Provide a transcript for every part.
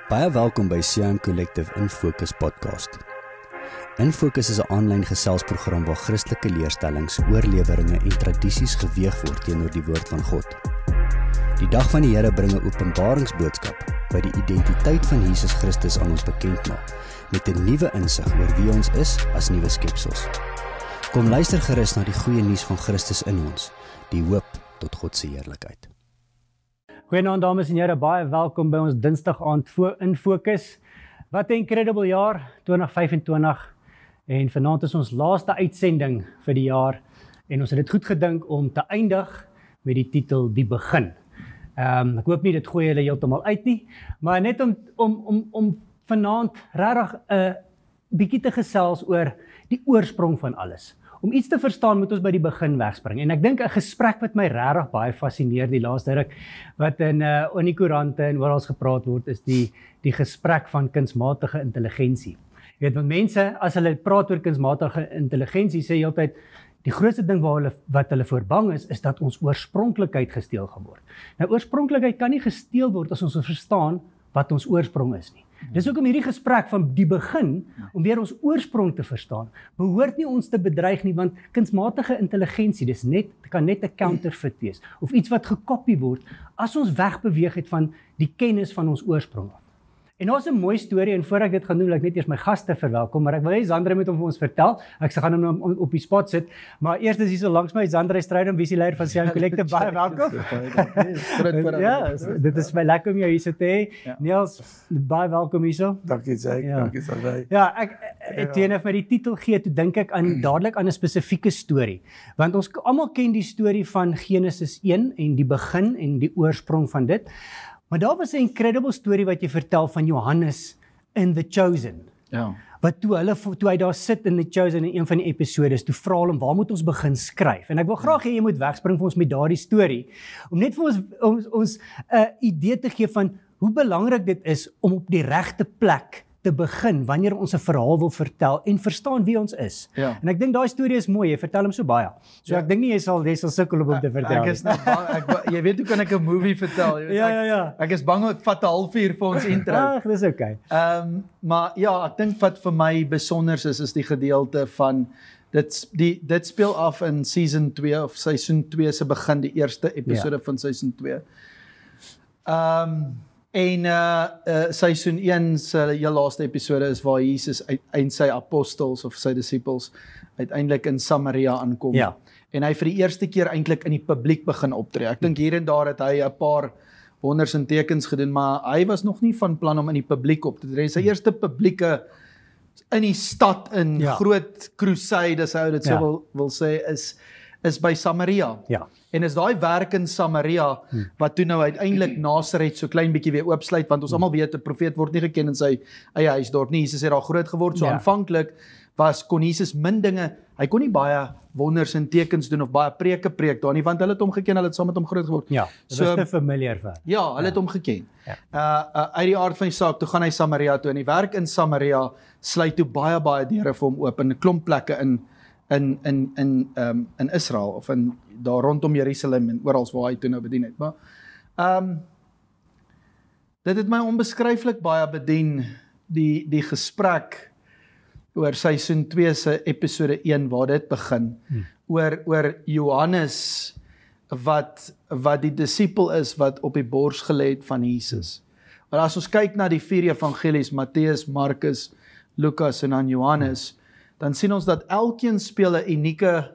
Baie welkom by Sian Collective In Focus podcast. In Focus is 'n aanlyn geselsprogram waar Christelike leerstellings, oorleweringe en tradisies geweeg word teenoor die woord van God. Die dag van die Here bring 'n openbaringsboodskap wat die identiteit van Jesus Christus aan ons bekend maak, met 'n nuwe insig oor wie ons is as nuwe skepsels. Kom luister gerus na die goeie nuus van Christus in ons, die hoop tot God se heerlikheid. Goeienaand dames en here, baie welkom by ons Dinsdag aand in Focus. Wat 'n incredible jaar 2025 en vanaand is ons laaste uitsending vir die jaar en ons het dit goed gedink om te eindig met die titel Die Begin. Ek hoop nie dit gooi julle heeltemal uit nie, maar net om vanaand regtig 'n bietjie te gesels oor die oorsprong van alles. Om iets te verstaan moet ons by die begin wegspring. En ek dink 'n gesprek wat my regtig baie fascineer die laaste ruk, wat in die koerante en oral gepraat word, is die gesprek van kunsmatige intelligensie. Jy weet, want mense, as hulle praat oor kunsmatige intelligensie, sê heeltyd, die grootste ding wat hulle voor bang is dat ons oorspronklikheid gesteel gaan word. Nou, oorspronklikheid kan nie gesteel word as ons verstaan wat ons oorsprong is nie. Dis ook om hierdie gesprek van die begin, om weer ons oorsprong te verstaan, behoort nie ons te bedreig nie, want kunsmatige intelligensie, kan net 'n counterfeit wees, of iets wat gekopie word, as ons wegbeweeg het van die kennis van ons oorsprong af. En daar's 'n mooi storie, en voor ek dit gaan doen, wil ek net eers my gaste verwelkom, maar ek wil hê Zandra moet hom vir ons vertel. Ek gaan hom op die spot sit, maar eers is hier so langs my Zandra Strydom, visieleier van Sian Collective, baie welkom. Ja, dit is my lekker om jou hier so te hê. Ja. Niels, baie welkom hierso. Dankie Jake, dankie Sandra. Ja, toe jy vir die titel gee, toe dink ek dadelik aan 'n spesifieke storie, want ons almal ken die storie van Genesis 1 en die begin en die oorsprong van dit. Maar daar was 'n incredible storie wat jy vertel van Johannes in The Chosen. Ja. Wat toe hy daar sit in The Chosen in een van die episodes, toe vra hulle hom, waar moet ons begin skryf? En ek wil graag hê jy moet wegspring vir ons met daardie storie, om net vir ons 'n idee te gee van hoe belangrik dit is om op die regte plek te begin wanneer ons 'n verhaal wil vertel en verstaan wie ons is. Ja. En ek dink daai storie is mooi, jy vertel hom so baie. So ja. Ek dink nie jy sal sukkel om te vertel. Ek is net bang, jy weet hoe kan ek 'n movie vertel? Jy weet, ja. Ek is bang ek vat 'n halfuur vir ons intro. Ag, dis okay. Maar ja, ek dink wat vir my besonder is die gedeelte van dit speel af in season 2 of seisoen 2 se begin, die eerste episode van seisoen 2. En seisoen 1 se heel laaste episode is waar Jesus en sy apostels of sy disippels uiteindelik in Samaria aankom. Ja. En hy vir die eerste keer eintlik in die publiek begin optree. Ek dink hier en daar het hy 'n paar wonders en tekens gedoen, maar hy was nog nie van plan om in die publiek op te tree. Sy eerste publieke in die stad in groot crusade, as hy dit so wil sê, is by Samaria. Ja. En is daai werk in Samaria, wat toe nou uiteindelik Nasaret so klein bietjie weer oopsluit, want ons almal weet 'n profeet word nie geken in sy eie huisdorp nie. Jesus het daar groot geword, so aanvanklik kon Jesus min dinge, hy kon nie baie wonders en tekens doen of baie preke preek daar nie, want hulle het hom geken, hulle het saam met hom groot geword. Ja, dit was te familiar vir. Ja, hulle het hom geken. Uit die aard van die saak, toe gaan hy Samaria toe, en die werk in Samaria sluit toe baie deure vir hom oop, in 'n klomp plekke in Israel, of daar rondom Jerusalem en oral waar hy toe nou bedien het. Maar dit het my onbeskryflik baie bedien, die gesprek oor seisoen 2 se episode 1 waar dit begin, oor Johannes wat die disipel is wat op die bors gelê het van Jesus. Maar as ons kyk na die 4 evangelies, Matteus, Markus, Lukas en dan Johannes, dan sien ons dat elkeen speel 'n unieke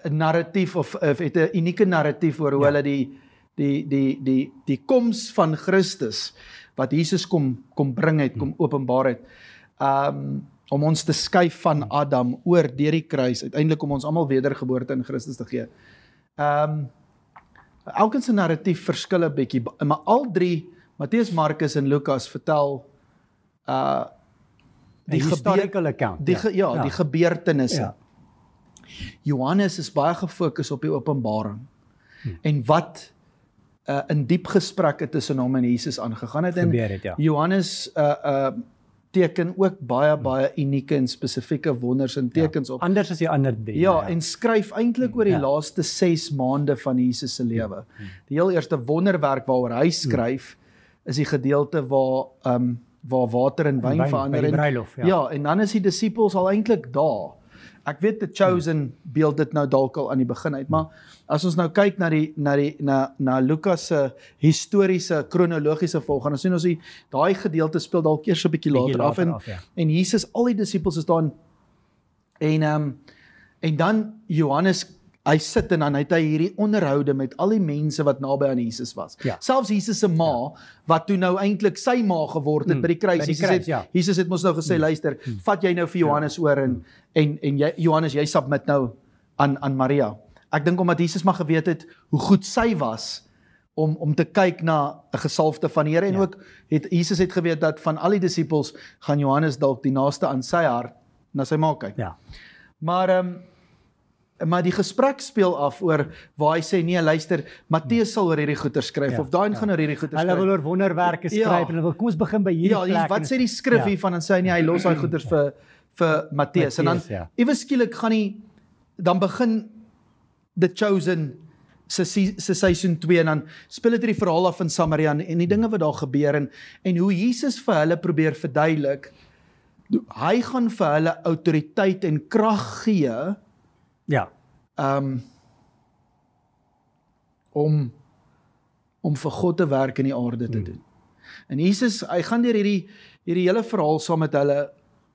narratief of het 'n unieke narratief oor hoe hulle die koms van Christus wat Jesus kom bring het, kom openbaar het, om ons te skuif van Adam oor deur die kruis, uiteindelik om ons almal wedergeboorte in Christus te gee. Elkeen se narratief verskil 'n bietjie, maar al 3, Matteus, Markus en Lukas, vertel die historical account. Die gebeurtenisse. Ja. Johannes is baie gefokus op die openbaring en wat in diep gesprekke tussen hom en Jesus aangegaan het. En Johannes teken ook baie unieke en spesifieke wonders en tekens op. Anders as die ander drie. Ja, en skryf eintlik oor die laaste 6 maande van Jesus se lewe. Die heel eerste wonderwerk waaroor hy skryf is die gedeelte waar water in wyn verander. By die bruilof, ja, en dan is die disippels al eintlik daar. Ek weet The Chosen beeld dit nou dalk al aan die begin uit, maar as ons nou kyk na Lukas se historiese kronologiese volg, dan sien ons daai gedeelte speel dalk eers 'n bietjie later af en Jesus, al die disippels is daar en dan Johannes, hy sit en dan het hy hierdie onderhoude met al die mense wat naby aan Jesus was. Ja. Selfs Jesus se ma, wat toe nou eintlik sy ma geword het by die kruis. Jesus het mos nou gesê, luister, vat jy nou vir Johannes oor en jy, Johannes, jy submit nou aan Maria. Ek dink omdat Jesus maar geweet het hoe goed sy was om te kyk na 'n gesalfde van die Here en ook Jesus het geweet dat van al die disippels gaan Johannes dalk die naaste aan sy hart na sy ma kyk. Ja. Maar die gesprek speel af oor waar hy sê, nee, luister, Matteus sal oor hierdie goeie skryf, of daai gaan oor hierdie goeie skryf. Hulle wil oor wonderwerke skryf, en hulle wil, kom ons begin by hierdie plek. Wat sê die skrif hiervan, en sê hy, hy los daai goeders vir Matteus, en dan, ewe skielik dan begin The Chosen se seisoen 2, en dan speel dit die verhaal af in Samaria, en die dinge wat daar gebeur, en hoe Jesus vir hulle probeer verduidelik, hy gaan vir hulle autoriteit en krag gee, om vir God te werk in die aarde te doen. En Jesus, hy gaan deur hierdie hele verhaal saam met hulle,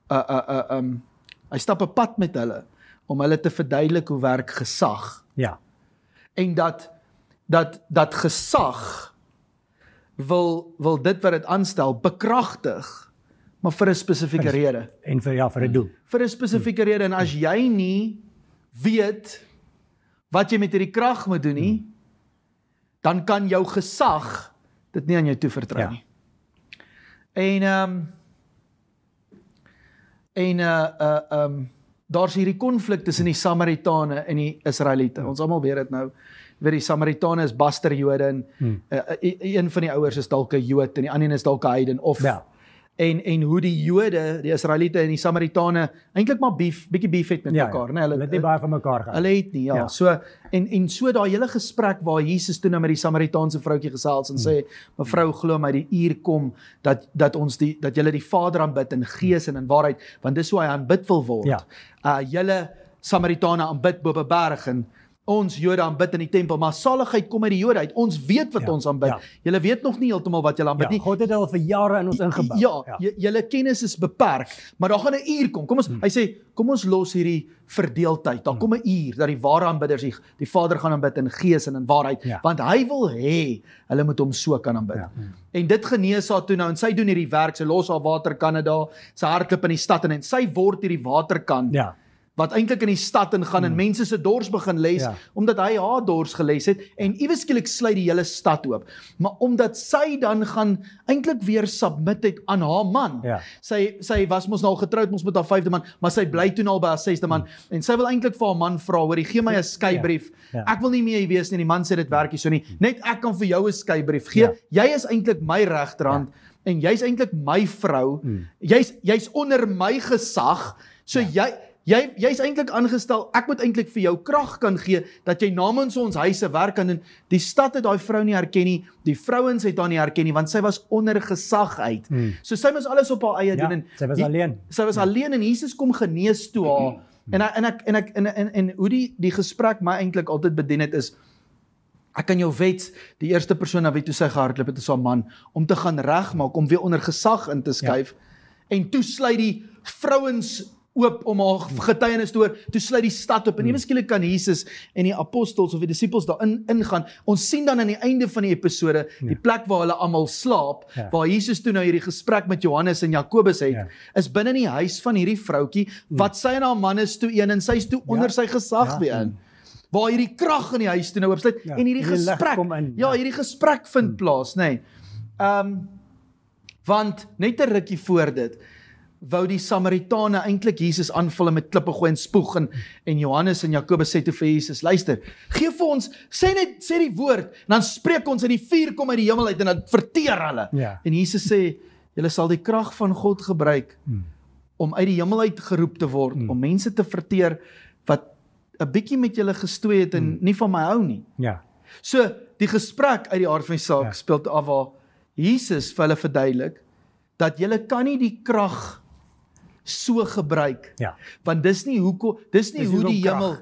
hy stap 'n pad met hulle, om hulle te verduidelik hoe werk gesag. Ja. En dat gesag wil dit wat dit aanstel, bekragtig, maar vir 'n spesifieke rede. En vir 'n doel. Vir 'n spesifieke rede, en as jy nie weet wat jy met hierdie krag moet doen nie, dan kan jou gesag dit nie aan jou toevertrou nie. Daar's hierdie konflik tussen die Samaritane en die Israeliete. Ons almal weet dit nou. Die Samaritane is basterjode en een van die ouers is dalk 'n Jood en die ander is dalk 'n heiden of en hoe die Jode, die Israeliete en die Samaritane eintlik maar bietjie beef het met mekaar, né? Hulle het nie baie van mekaar gehad. Hulle het nie, So so daai hele gesprek waar Jesus toe nou met die Samaritaanse vroutjie gesels en sê, mevrou, glo my, die uur kom dat julle die Vader aanbid in gees en in waarheid, want dis hoe hy aanbid wil word. Julle Samaritane aanbid bo op 'n berg en ons Jode aanbid in die tempel, maar saligheid kom uit die Jode uit. Ons weet wat ons aanbid. Julle weet nog nie heeltemal wat julle aanbid nie. God het al vir jare in ons ingebou. Julle kennis is beperk, maar daar gaan 'n uur kom. Hy sê, kom ons los hierdie verdeeldheid. Daar kom 'n uur dat die ware aanbidders die Vader gaan aanbid in gees en in waarheid, want hy wil hê hulle moet hom so kan aanbid. En dit genees haar toe nou, en sy doen hierdie werk, sy los haar waterkanne daar, sy hardloop in die stad en sy word hierdie waterkan. Wat eintlik in die stad ingaan en mense se dors begin les, omdat hy haar dors geles het, en iewes skielik sluit die hele stad oop. Maar omdat sy dan gaan eintlik weer submit het aan haar man. Sy was mos nou al getroud, mos met haar 5de man, maar sy bly toe al by haar 6de man, en sy wil eintlik vir haar man vra, hoor, gee my 'n skeybrief. Ek wil nie meer hier wees nie, die man sê dit werk nie so nie. Net ek kan vir jou 'n skeybrief gee. Jy is eintlik my regterhand, en jy's eintlik my vrou. Jy's onder my gesag, so jy's eintlik aangestel, ek moet eintlik vir jou krag kan gee, dat jy namens ons huise werk kan doen. Die stad het daai vrou nie herken nie, die vrouens het haar nie herken nie, want sy was onder gesag uit. So sy moes alles op haar eie doen, en sy was alleen. Sy was alleen, en Jesus kom genees toe haar, en hoe die gesprek my eintlik altyd bedien het is, ek kan jou wet, die eerste persoon na wie toe sy gehardloop het is haar man, om te gaan regmaak, om weer onder gesag in te skuif, en toe sluit die vrouens oop om haar getuienis te hoor, toe sluit die stad op, en ewe skielik kan Jesus en die apostels of die disippels daarin ingaan. Ons sien dan aan die einde van die episode, die plek waar hulle almal slaap, waar Jesus toe nou hierdie gesprek met Johannes en Jakobus het, is binne in die huis van hierdie vroutjie, wat sy en haar man is toe een, en sy is toe onder sy gesag weer in. Waar hierdie krag in die huis toe nou opsluit, en hierdie gesprek vind plaas, nee. Want net 'n rukkie voor dit, wou die Samaritane eintlik Jesus aanval met klippe gooi en spoeg, en Johannes en Jakobus sê toe vir Jesus, luister, gee vir ons, sê die woord, en dan spreek ons, en die vuur kom uit die hemel uit, en dan verteer hulle. En Jesus sê, julle sal die krag van God gebruik, om uit die hemel uit geroep te word, om mense te verteer, wat 'n bietjie met julle gestoei het, en nie van my hou nie. So, die gesprek uit die aard van die saak, speelt af waar Jesus vir hulle verduidelik, dat julle kan nie die krag so gebruik, Ja. want dis nie hoe die hemel,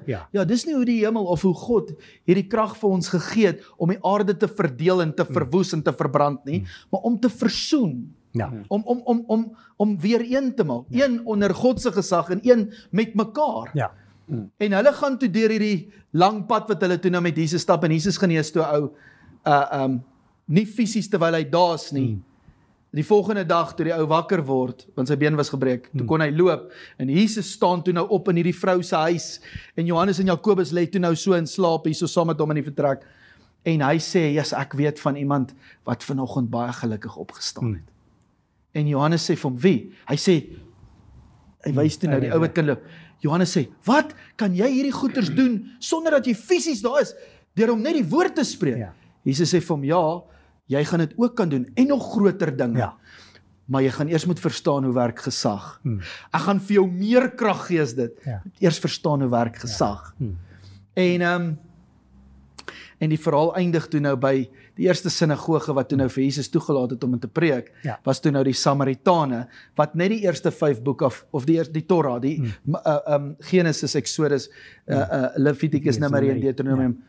dis nie hoe die hemel of hoe God hierdie krag vir ons gegee het om die aarde te verdeel en te verwoes en te verbrand nie, maar om te versoen. Ja. Om weer een te maak, een onder God se gesag en een met mekaar. Ja. En hulle gaan toe deur hierdie lang pad wat hulle toe nou met Jesus stap, en Jesus genees toe ou, nie fisies terwyl hy daar is nie. Die volgende dag toe die ou wakker word, want sy been was gebreek, toe kon hy loop, en Jesus staan toe nou op in hierdie vrou se huis, en Johannes en Jakobus lê toe nou so in slaap, hier so saam met hom in die vertrek, en hy sê, "Ja, ek weet van iemand wat vanoggend baie gelukkig opgestaan het." En Johannes sê vir hom, "Wie?" Hy sê, hy wys toe nou die ou wat kan loop. Johannes sê, "Wat? Kan jy hierdie goeders doen sonder dat jy fisies daar is, deur om net die woord te spreek?" Ja. Jesus sê vir hom, "Ja, jy gaan dit ook kan doen en nog groter dinge. Ja. Maar jy gaan eers moet verstaan hoe werk gesag. Ek gaan vir jou meer krag gee as dit. Ja. Eers verstaan hoe werk gesag." En die verhaal eindig toe nou by die eerste sinagoge wat toe nou vir Jesus toegelaat het om te preek, was toe nou die Samaritane, wat net die eerste 5 boeke of die Torah, die Genesis, Exodus, Levitikus, Numeri en Deuteronomium,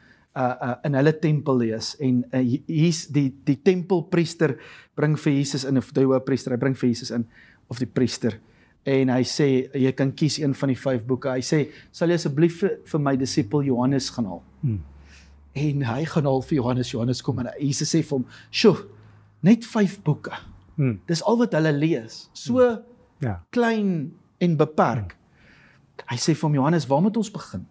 in hulle tempel lees, en hier's die tempelpriester bring vir Jesus in, of die hoëpriester, hy bring vir Jesus in, of die priester, en hy sê, jy kan kies een van die 5 boeke, hy sê, sal jy asseblief vir my disipel Johannes gaan haal, en hy gaan haal vir Johannes kom, en Jesus sê vir hom, "Sjoe, net 5 boeke, dis al wat hulle lees, so klein en beperk." Hy sê vir hom, "Johannes, waar moet ons begin?"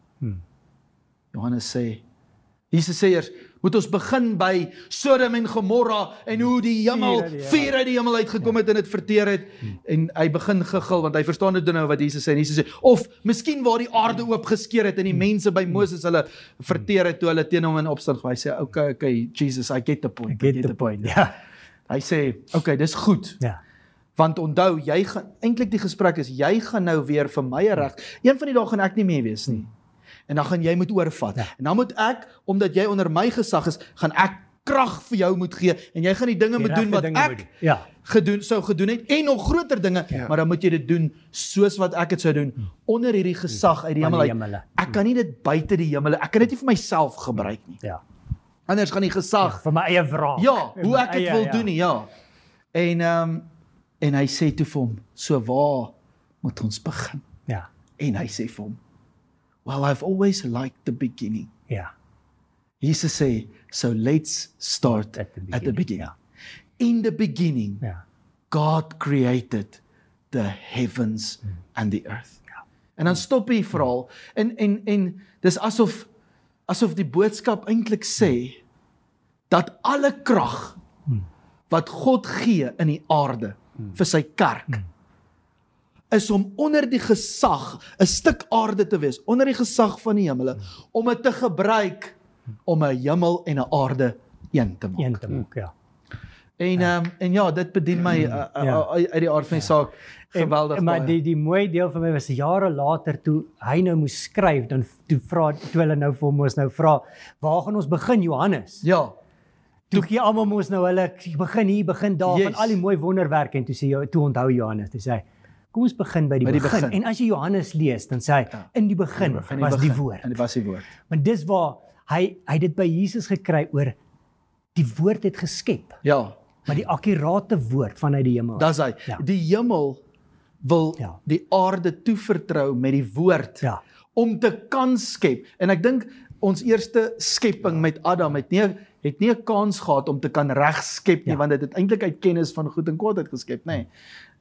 Jesus sê eers, moet ons begin by Sodom en Gomorra, en hoe die hemel, vuur uit die hemel uitgekom het en dit verteer het, en hy begin gegil, want hy verstaan dit nou wat Jesus sê, en Jesus sê, of miskien waar die aarde oopgeskeer het, en die mense by Moses hulle verteer het, toe hulle teen hom in opstand, hy sê, okay, Jesus, I get the point, Ja. Hy sê, okay, dis goed, want onthou, eintlik die gesprek is, jy gaan nou weer vir my reg, een van die dae gaan ek nie meer wees nie, en dan gaan jy moet oorvat, en dan moet ek, omdat jy onder my gesag is, gaan ek krag vir jou moet gee, en jy gaan die dinge moet doen wat ek sou gedoen het, en nog groter dinge, maar dan moet jy dit doen, soos wat ek het sou doen, onder hierdie gesag uit die hemel uit. Ek kan nie dit buite die hemel, ek kan dit nie vir myself gebruik nie. Anders gaan die gesag, vir my eie vraag. Hoe ek dit wil doen nie, en hy sê toe vir hom, so waar moet ons begin? En hy sê vir hom, well, I've always liked the beginning. Jesus sê, so let's start at the beginning. In the beginning, God created the heavens and the earth. En dan stop hy verhaal, en dis asof die boodskap eintlik sê, dat alle krag, wat God gee in die aarde, vir sy kerk, is om onder die gesag, 'n stuk aarde te wees, onder die gesag van die hemele, om dit te gebruik, om 'n hemel en 'n aarde een te maak. En dit bedien my uit die aard van die saak geweldig maar baie. die mooi deel van my was jare later, toe hy nou moes skryf, dan toe hulle nou vir hom moes nou vra, waar gaan ons begin, Johannes? Toe gee almal moes nou hulle, begin hier, begin daar, van al die mooi wonderwerke, en toe onthou Johannes, toe sê hy, kom ons begin by die begin. En as jy Johannes lees, dan sê hy, in die begin was die woord. En dit was die woord. Want dis waar, hy dit by Jesus gekry oor, die woord het geskep. Maar die akkurate woord vanuit die hemel. Dis hy. Die hemel wil die aarde toevertrou met die woord, om te kan skep. En ek dink, ons eerste skepping met Adam het nie 'n kans gehad om te kan reg skep nie, want dit het eintlik uit kennis van goed en kwaad geskep, nê.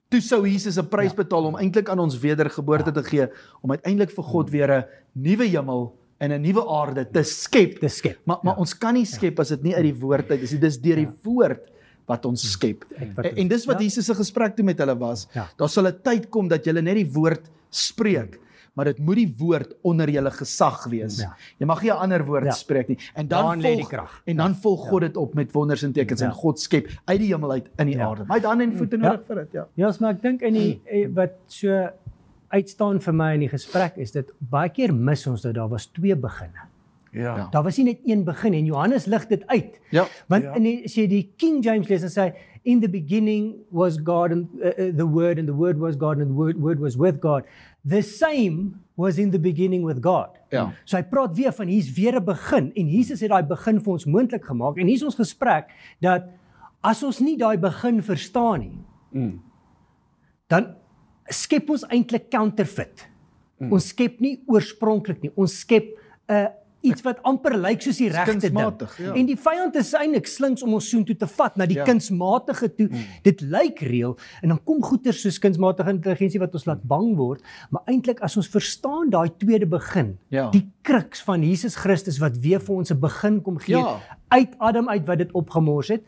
Toe sou Jesus 'n prys betaal om eintlik aan ons wedergeboorte te gee, om uiteindelik vir God weer 'n nuwe hemel en 'n nuwe aarde te skep. Maar ons kan nie skep as dit nie uit die woord uit is. Dis deur die woord wat ons skep. En dis wat Jesus se gesprek toe met hulle was. Daar sal 'n tyd kom dat julle net die woord spreek, maar dit moet die woord onder julle gesag wees. Jy mag nie 'n ander woord spreek nie. En dan volg God dit op met wonders en tekens, en God skep uit die hemel uit in die aarde. Maar hy het hande en voete nodig vir dit, maar ek dink in die wat so uitstaan vir my in die gesprek is dit baie keer mis ons dat daar was 2 beginne. Ja. Daar was nie net een begin en Johannes lig dit uit. Ja. Want as jy die King James lees, dan sê in the beginning was God and the word was God and the word was with God. The same was in the beginning with God. Ja. So hy praat weer van hier's weer 'n begin en Jesus het daai begin vir ons moontlik gemaak en hier is ons gesprek dat as ons nie daai begin verstaan nie, dan skep ons eintlik counterfeit. Ons skep nie oorspronklik nie. Ons skep iets wat amper lyk soos die regte ding. Kunsmatig, ja. En die vyand is eintlik slinks om ons soontoe te vat na die Ja. kunsmatige toe. Dit lyk reël en dan kom goeters soos kunsmatige intelligensie wat ons laat bang word, maar eintlik as ons verstaan daai tweede begin, Ja. die kruks van Jesus Christus wat weer vir ons 'n begin kom gee Ja. uit Adam uit wat dit opgemors het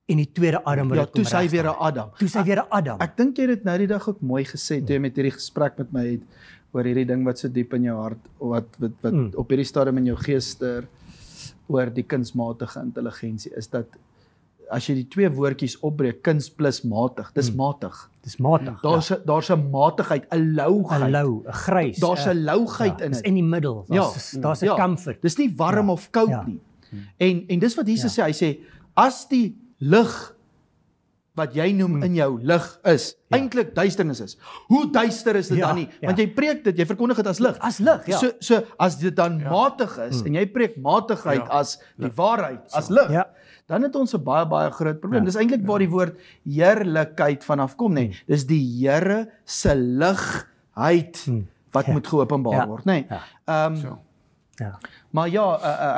en die tweede Adam wat Ja, dit kom toe sy weer regstel. 'n Adam. Toe sy weer 'n Adam. Ek dink jy het dit nou die dag ook mooi gesê toe jy met hierdie gesprek met my het oor hierdie ding wat so diep in jou hart wat op hierdie stadium in jou gees stir oor die kunsmatige intelligensie is dat as jy die twee woordjies opbreek, kuns plus matig, dis matig. Dis matig. Daar's 'n matigheid, 'n lougheid. 'n lou, 'n grys. Daar's 'n lougheid in Dis dit. in die middel. Daar's 'n comfort. Dis nie warm of koud Ja. nie. En dis wat Jesus sê, hy sê as die lig wat jy noem in jou lig is, eintlik duisternis is. Hoe duister is dit dan nie? Want jy preek dit, jy verkondig dit as lig. As lig, ja. So as dit dan matig is en jy preek matigheid as die waarheid, as lig, Ja. dan het ons 'n baie groot probleem. Dis eintlik waar die woord heerlikheid vanaf kom, nê. Dis die Here se ligheid wat moet geopenbaar word, nê. Ja. Maar ja,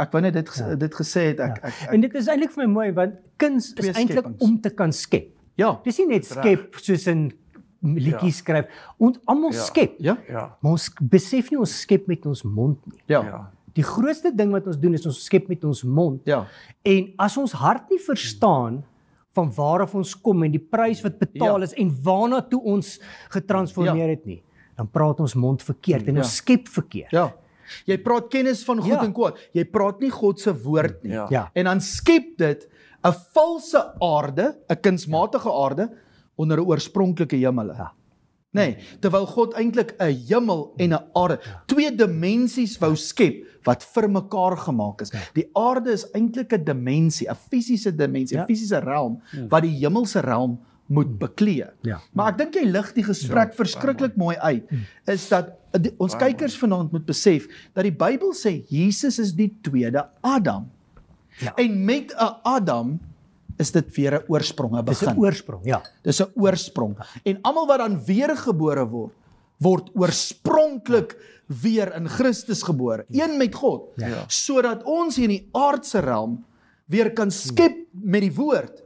ek wou net dit gesê het ek En dit is eintlik vir my mooi want kuns Twee is eintlik skepings. om te kan skep. ja, Dis nie net skep soos 'n liedjie skryf. Ons almal skep. ja, Ja. Maar ons besef nie ons skep met ons mond nie. ja, Ja. Die grootste ding wat ons doen is ons skep met ons mond. ja. En as ons hart nie verstaan van waar af ons kom en die prys wat betaal is en waarna toe ons getransformeer het nie, dan praat ons mond verkeerd en ons skep verkeerd. Ja. Jy praat kennis van goed en kwaad. Jy praat nie God se woord nie. Ja. Ja. En dan skep dit 'n valse aarde, 'n kunsmatige aarde onder 'n oorspronklike hemel. Ja. Nee, terwyl God eintlik 'n hemel en 'n aarde, twee dimensies wou skep wat vir mekaar gemaak is. Die aarde is eintlik 'n dimensie, 'n fisiese dimensie, 'n fisiese realm wat die hemelse realm moet beklee. Ja. Maar ek dink jy lig die gesprek verskriklik mooi uit, is dat ons kykers vanaand moet besef dat die Bybel sê Jesus is die tweede Adam. Ja. En met 'n Adam is dit weer 'n oorsprong, 'n Dis 'n begin. oorsprong, ja. Dis 'n oorsprong. En almal wat dan weergebore word oorspronklik weer in Christus gebore, een met God, sodat ons hier in die aardse realm weer kan skep met die woord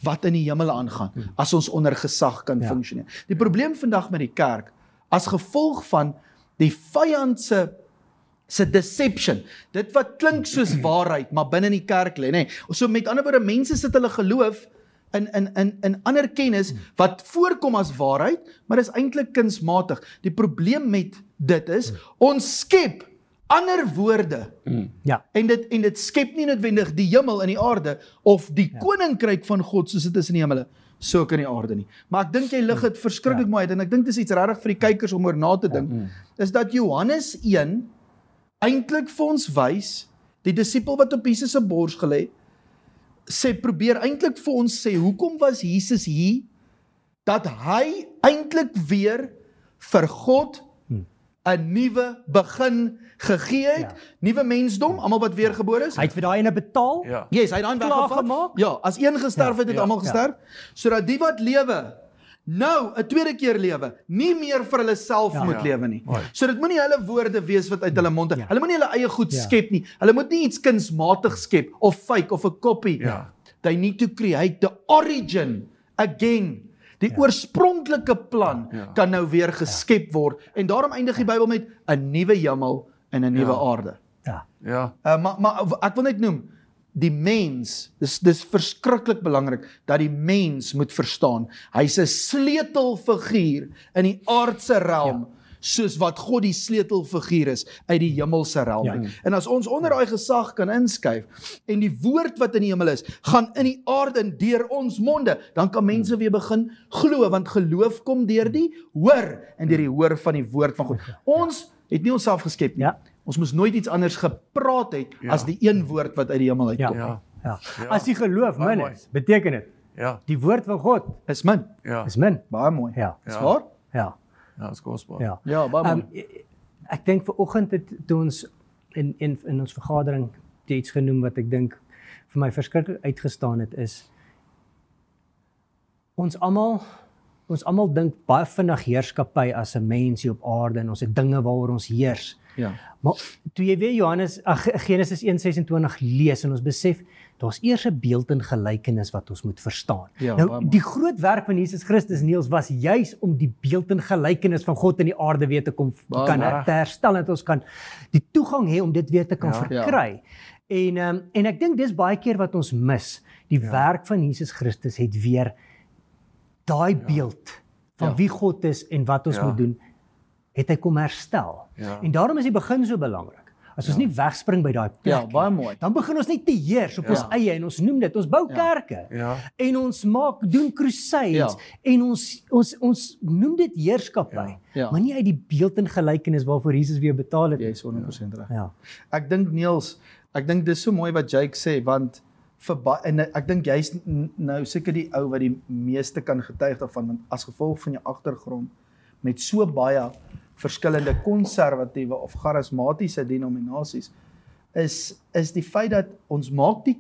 wat in die hemel aangaan, as ons onder gesag kan funksioneer. Die probleem vandag met die kerk, as gevolg van die vyand se deception, dit wat klink soos waarheid, maar binne in die kerk lê, nê. So met ander woorde, mense sit hulle geloof in ander kennis wat voorkom as waarheid, maar dis eintlik kunsmatig. Die probleem met dit is, ons skep ander woorde. Ja. En dit skep nie noodwendig die hemel en die aarde of die koninkryk van God soos dit is in die hemele, so ook in die aarde nie. Maar ek dink jy lig dit verskriklik mooi uit en ek dink dis iets regtig vir die kykers om oor na te dink. Is dat Johannes 1 eintlik vir ons wys, die disipel wat op Jesus se bors gelê, probeer eintlik vir ons sê hoekom was Jesus hier, dat hy eintlik weer vir God 'n nuwe begin gegee het, nuwe mensdom, almal wat weergebore is. Hy het vir daai ene betaal. Ja. Yes, hy het dan Klaar weggevat. gemaak. Ja, as een gesterf het, het almal gesterf, sodat die wat lewe nou 'n tweede keer lewe, nie meer vir hulle self moet lewe nie. So dit moenie hulle woorde wees wat uit hulle mond uit. Hulle moenie hulle eie goed skep nie. Hulle moet nie iets kunsmatig skep of fake of 'n kopie. Ja. They need to create the origin again. Die oorspronklike plan kan nou weer geskep word en daarom eindig die Bybel met 'n nuwe hemel en 'n nuwe aarde. Ja. Ja. Maar ek wil net noem, die mens, dis verskriklik belangrik dat die mens moet verstaan, hy's 'n sleutelfiguur in die aardse realm, soos wat God die sleutelfiguur is uit die hemelse realm. En as ons onder daai gesag kan inskuif en die woord wat in die hemel is, gaan in die aarde en deur ons monde, dan kan mense weer begin glo, want geloof kom deur die hoor en deur die hoor van die woord van God. Ons het nie onsself geskep nie. Ja. Ons moes nooit iets anders gepraat het as die een woord wat uit die hemel uitkom. Ja. As die geloof min is, beteken dit die woord van God Is min. is min. Baie mooi. Ja. Is waar? Ja. Ja, is kosbaar. Ja, baie mooi. Ek dink vanoggend het toe ons in ons vergadering iets genoem wat ek dink vir my verskriklik uitgestaan het is ons almal dink baie vinnig heerskappy as 'n mens hier op aarde en ons het dinge waaroor ons heers. Ja. Maar toe jy weer Genesis 1:26 lees en ons besef daar's eers 'n beeld en gelykenis wat ons moet verstaan. Ja, Nou baie mooi. die groot werk van Jesus Christus Niels was juis om die beeld en gelykenis van God in die aarde weer te kom te herstel en dat ons kan die toegang hê om dit weer te kan verkry. En ek dink dis baie keer wat ons mis. Die werk van Jesus Christus het weer daai beeld van wie God is en wat ons moet doen, het hy kom herstel. En daarom is die begin so belangrik. As ons nie wegspring by daai plek Ja, baie mooi. dan begin ons net te heers op ons eie en ons noem dit, ons bou kerke en ons doen crusades en ons noem dit heerskappy, maar nie uit die beeld en gelykenis waarvoor Jesus weer betaal het. Jy is 100% reg. Ja. Ek dink Niels, dis so mooi wat Jake sê, want en ek dink jy's nou seker die ou wat die meeste kan getuig daarvan, want as gevolg van jou agtergrond met so baie verskillende konservatiewe of charismatiese denominasies is die feit dat ons maak die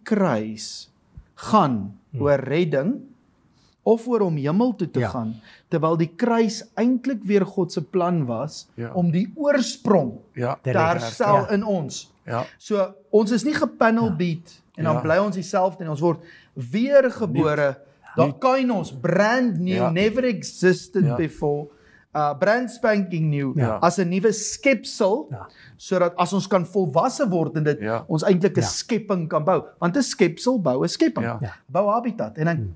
kruis gaan oor redding of oor om hemel toe te gaan, terwyl die kruis eintlik weer God se plan was om die oorsprong te herstel in ons. So ons is nie gepanelbeat en dan bly ons dieselfde en ons word weergebore. Daar kainos, brand new, never existed before, brand spanking new, as 'n nuwe skepsel, sodat as ons kan volwasse word en dit ons eintlik 'n skepping kan bou, want 'n skepsel bou 'n skepping, bou habitat, en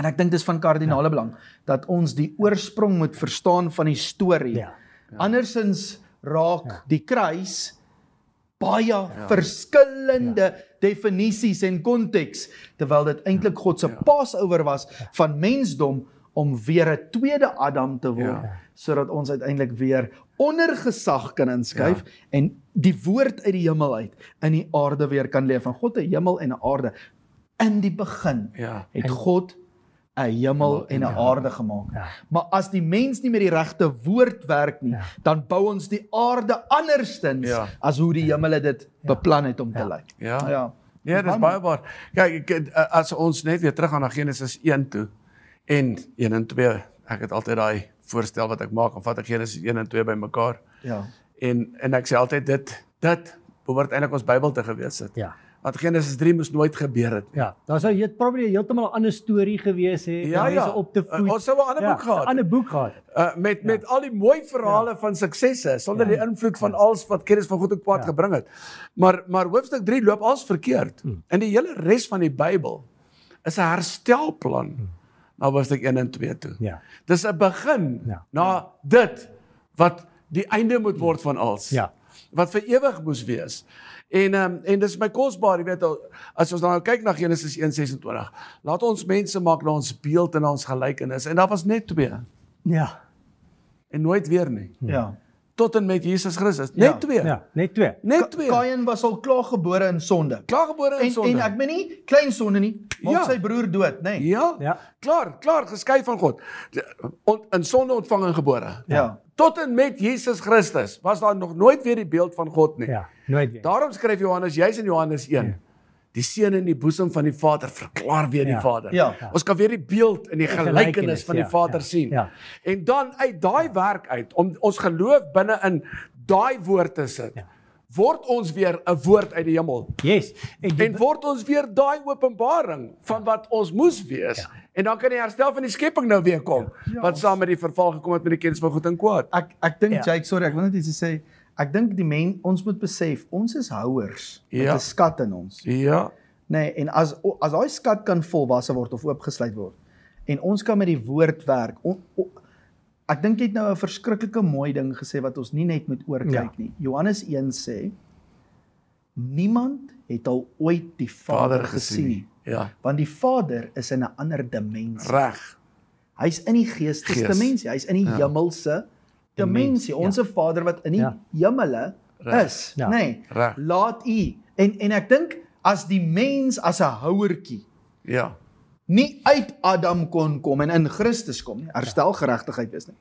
ek dink dis van kardinale belang, dat ons die oorsprong moet verstaan van die storie, andersins raak die kruis baie verskillende definisies en konteks, terwyl dit eintlik God se Passover was van mensdom om weer 'n tweede Adam te word, sodat ons uiteindelik weer onder gesag kan inskuif en die woord uit die hemel uit in die aarde weer kan leef. Van God 'n hemel en 'n aarde. In die begin het God 'n hemel en 'n aarde gemaak. Maar as die mens nie met die regte woord werk nie, dan bou ons die aarde anderstens as hoe die hemele dit beplan het om te lyk. Nee, dis baie waar. Kyk, as ons net weer terug gaan na Genesis 1 toe en 1 en 2, ek het altyd daai voorstel wat ek maak, en vat ek Genesis 1 en 2 bymekaar. En ek sê altyd dit behoort eintlik ons Bybel te gewees het. Want Genesis 3 moes nooit gebeur het. Daar sou jy probably heeltemal 'n ander storie gewees het, mense op te voed. Ons sou 'n ander boek gehad. 'n ander boek gehad. Met al die mooi verhale van suksesse, sonder die invloed van alles wat kennis van God op pad gebring het. Maar hoofstuk 3 loop alles verkeerd. En die hele res van die Bybel is 'n herstelplan na hoofstuk 1 en 2 toe. Dis 'n begin na dit wat die einde moet word van alles. Wat vir ewig moes wees. En dis my kosbaar, jy weet, as ons nou kyk na Genesis 1:26, laat ons mense maak na ons beeld en na ons gelykenis, en daar was net 2. En nooit weer nie. Tot en met Jesus Christus, net 2. Net 2. Net 2. Kain was al klaar gebore in sonde. En ek meen nie klein sonde nie, maak sy broer dood, nê? Klaar geskei van God. In sonde ontvang en gebore. Tot en met Jesus Christus was daar nog nooit weer die beeld van God nie. Nooit weer. Daarom skryf Johannes, juis in Johannes 1, die seun in die boesem van die Vader verklaar weer die Vader. Ons kan weer die beeld en die gelykenis van die Vader sien. En dan uit daai werk uit, om ons geloof binne in daai woord te sit, word ons weer 'n woord uit die hemel. En word ons weer daai openbaring van wat ons moes wees. En dan kan die herstel van die skepping nou weer kom, wat saam met die verval gekom het met die kennis van goed en kwaad. Ek dink, Jake, sorry, ek wil net iets sê. Ek dink ons moet besef, ons is houers met 'n skat in ons. Nee, en as daai skat kan volwasse word of oopgesluit word, en ons kan met die woord werk, ek dink jy het nou 'n verskriklike mooi ding gesê wat ons nie net moet oorkyk nie. Johannes 1 sê, niemand het al ooit die Vader gesien nie. Want die Vader is in 'n ander dimensie. Reg. Hy's in die geesdimensie, hy's in die hemelse dimensie, ons Vader wat in die hemele is, Ja. nee, Reg. laat U, en ek dink, as die mens as 'n houertjie, Ja. nie uit Adam kon kom en in Christus kom nie, herstelgeregtigheid is nie,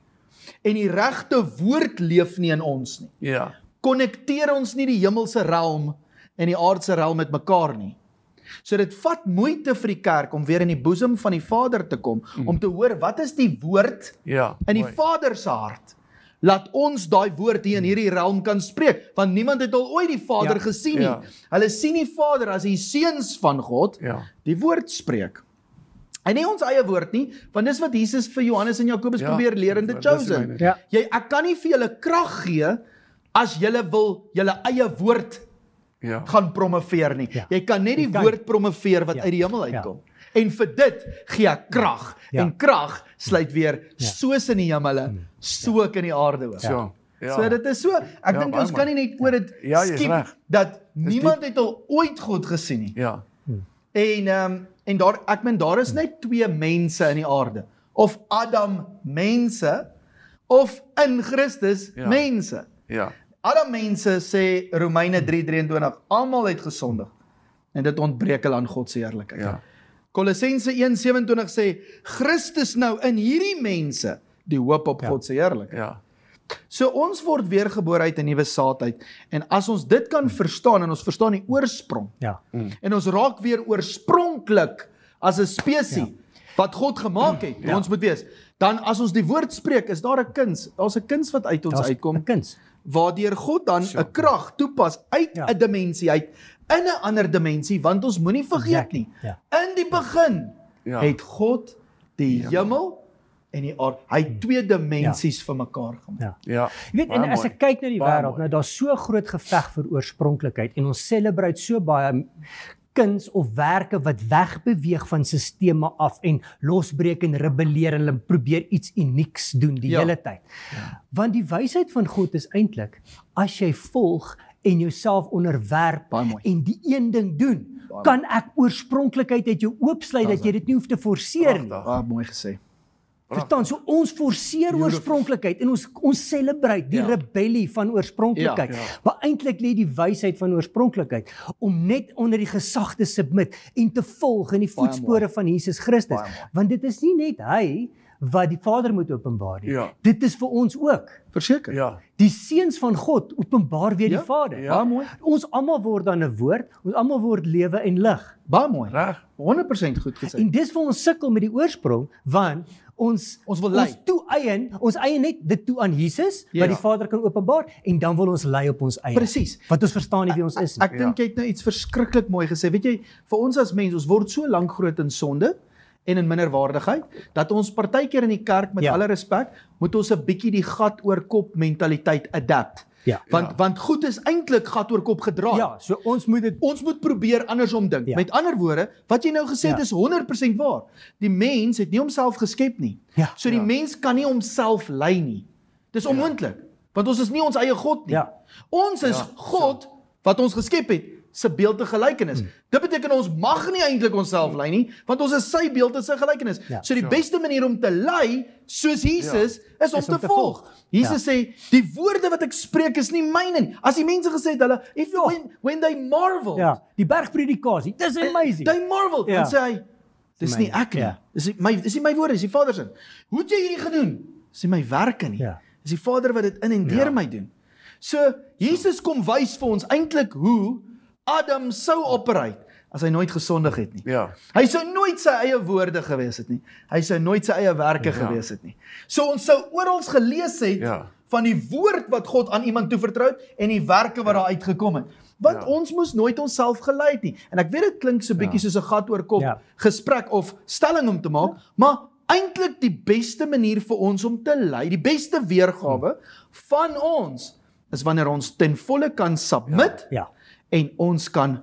en die regte woord leef nie in ons nie, Ja. konnekteer ons nie die hemelse realm en die aardse realm met mekaar nie. So dit vat moeite vir die kerk om weer in die boesem van die Vader te kom, om te hoor, wat is die woord Ja. in die mooi. Vader se hart? Laat ons daai woord hier in hierdie realm kan spreek, want niemand het al ooit die Vader gesien nie. Ja. Hulle sien die Vader as die seuns van God, Ja. die woord spreek. En nie ons eie woord nie, want dis wat Jesus vir Johannes en Jakobus probeer leer in The dis die Chosen. myne. Ja. Ek kan nie vir julle krag gee as julle wil julle eie woord Ja. gaan promoveer nie. Ja. Jy kan net die Jy kan. woord promoveer wat Ja. uit die hemel uitkom. En vir dit gee ek krag. Ja. En krag sluit weer soos in die hemele, so ook in die aarde ook. So. Ja. So dit is so, ek dink baie ons kan nie net oor dit Ja, jy's skiep reg. dat niemand het al ooit God gesien nie. Ja. En daar ek meen daar is net twee mense in die aarde. Of Adam mense of in Christus Ja. mense. Ja. Adam mense sê Romeine 3:23, almal het gesondig en dit ontbreek hulle aan God se heerlikheid. Ja. Kolossense 1:27 sê Christus nou in hierdie mense die hoop op God se heerlikheid. Ja. So ons word weergebore uit 'n nuwe saad uit en as ons dit kan verstaan en ons verstaan die oorsprong Ja. en ons raak weer oorspronklik as 'n spesies wat God gemaak het, ons moet wees. Dan as ons die woord spreek, is daar 'n kuns. Daar's 'n kuns wat uit ons Daar's uitkom. 'n kuns. Waardeur God dan 'n krag toepas uit 'n dimensie uit in 'n ander dimensie, want ons moenie vergeet nie. Ja. In die begin Ja. het God die hemel en die aarde. Hy het twee dimensies vir mekaar gemaak. Ja. Ja. Jy weet, en Baie as mooi. ek kyk na die Baie wêreld, mooi. nou daar's so 'n groot geveg vir oorspronklikheid en ons celebrate so baie kuns of werke wat wegbeweeg van sisteme af en losbreek en rebelleer en hulle probeer iets unieks doen die hele tyd. Want die wysheid van God is eintlik as jy volg en jouself onderwerp Baie mooi. en die een ding doen, kan ek oorspronklikheid uit jou oopsluit dat jy dit nie hoef te forceer nie. Pragtig. Baie mooi gesê. Verstaan, so ons forceer oorspronklikheid en ons celebrate die rebellie van oorspronklikheid. Ja, Maar eintlik lê die wysheid van oorspronklikheid om net onder die gesag te submit en te volg in die voetspore van Jesus Christus. Baie mooi. Want dit is nie net hy wat die Vader moet openbaar nie. Ja. Dit is vir ons ook. Verseker. Ja. Die seuns van God openbaar weer die Vader. Ja. Baie mooi. Ons almal word dan 'n woord, ons almal word lewe en lig. Baie mooi. Reg. 100% goed gesê. En dis vir ons sukkel met die oorsprong, want ons wil lei. ons eie net dit toe aan Jesus Ja. wat die Vader kan openbaar en dan wil ons lei op ons eie. Presies. Want ons verstaan nie wie ons is nie. Ek dink jy het nou iets verskriklik mooi gesê. Weet jy, vir ons as mens, ons word so lank groot in sonde en in minderwaardigheid dat ons partykeer in die kerk met alle respek moet ons 'n bietjie die gat oor kop mentaliteit adapt. Ja. Want goed is eintlik gat oor kop gedraai. Ja, so ons moet dit Ons moet probeer andersom dink. Ja. Met ander woorde, wat jy nou gesê het is 100% waar. Die mens het nie homself geskep nie. Ja. So die mens kan nie homself lei nie. Dis onmoontlik, want ons is nie ons eie God nie. Ja. Ons is God wat ons geskep het se beeld en gelykenis. Dit beteken ons mag nie eintlik onsself lei nie, want ons is sy beeld en sy gelykenis. Ja. So die beste manier om te lei soos Jesus is om Is om te te volg. volg. Jesus sê die woorde wat ek spreek is nie myne nie. As die mense gesê het hulle when they marvel. ja, die bergpredikasie. Dis amazing. They marvel. Ja. Dan sê hy dis nie ek nie. Ja. Dis nie my woorde, dis die Vader se. Hoe het jy hierdie gedoen? Dis nie my werke nie. Ja. Dis die Vader wat dit in en deur my doen. So Jesus kom wys vir ons eintlik hoe Adam sou operate as hy nooit gesondig het nie. Ja. Hy sou nooit sy eie woorde gewees het nie. Hy sou nooit sy eie werke gewees het nie. So ons sou oral gelees het van die woord wat God aan iemand toevertrou het en die werke wat daar uitgekom het. Want ons moes nooit onsself gelei het nie. En ek weet dit klink so bietjie soos 'n gat oor kop gesprek of stelling om te maak, maar eintlik die beste manier vir ons om te lei, die beste weergawe van ons is wanneer ons ten volle kan submit en ons kan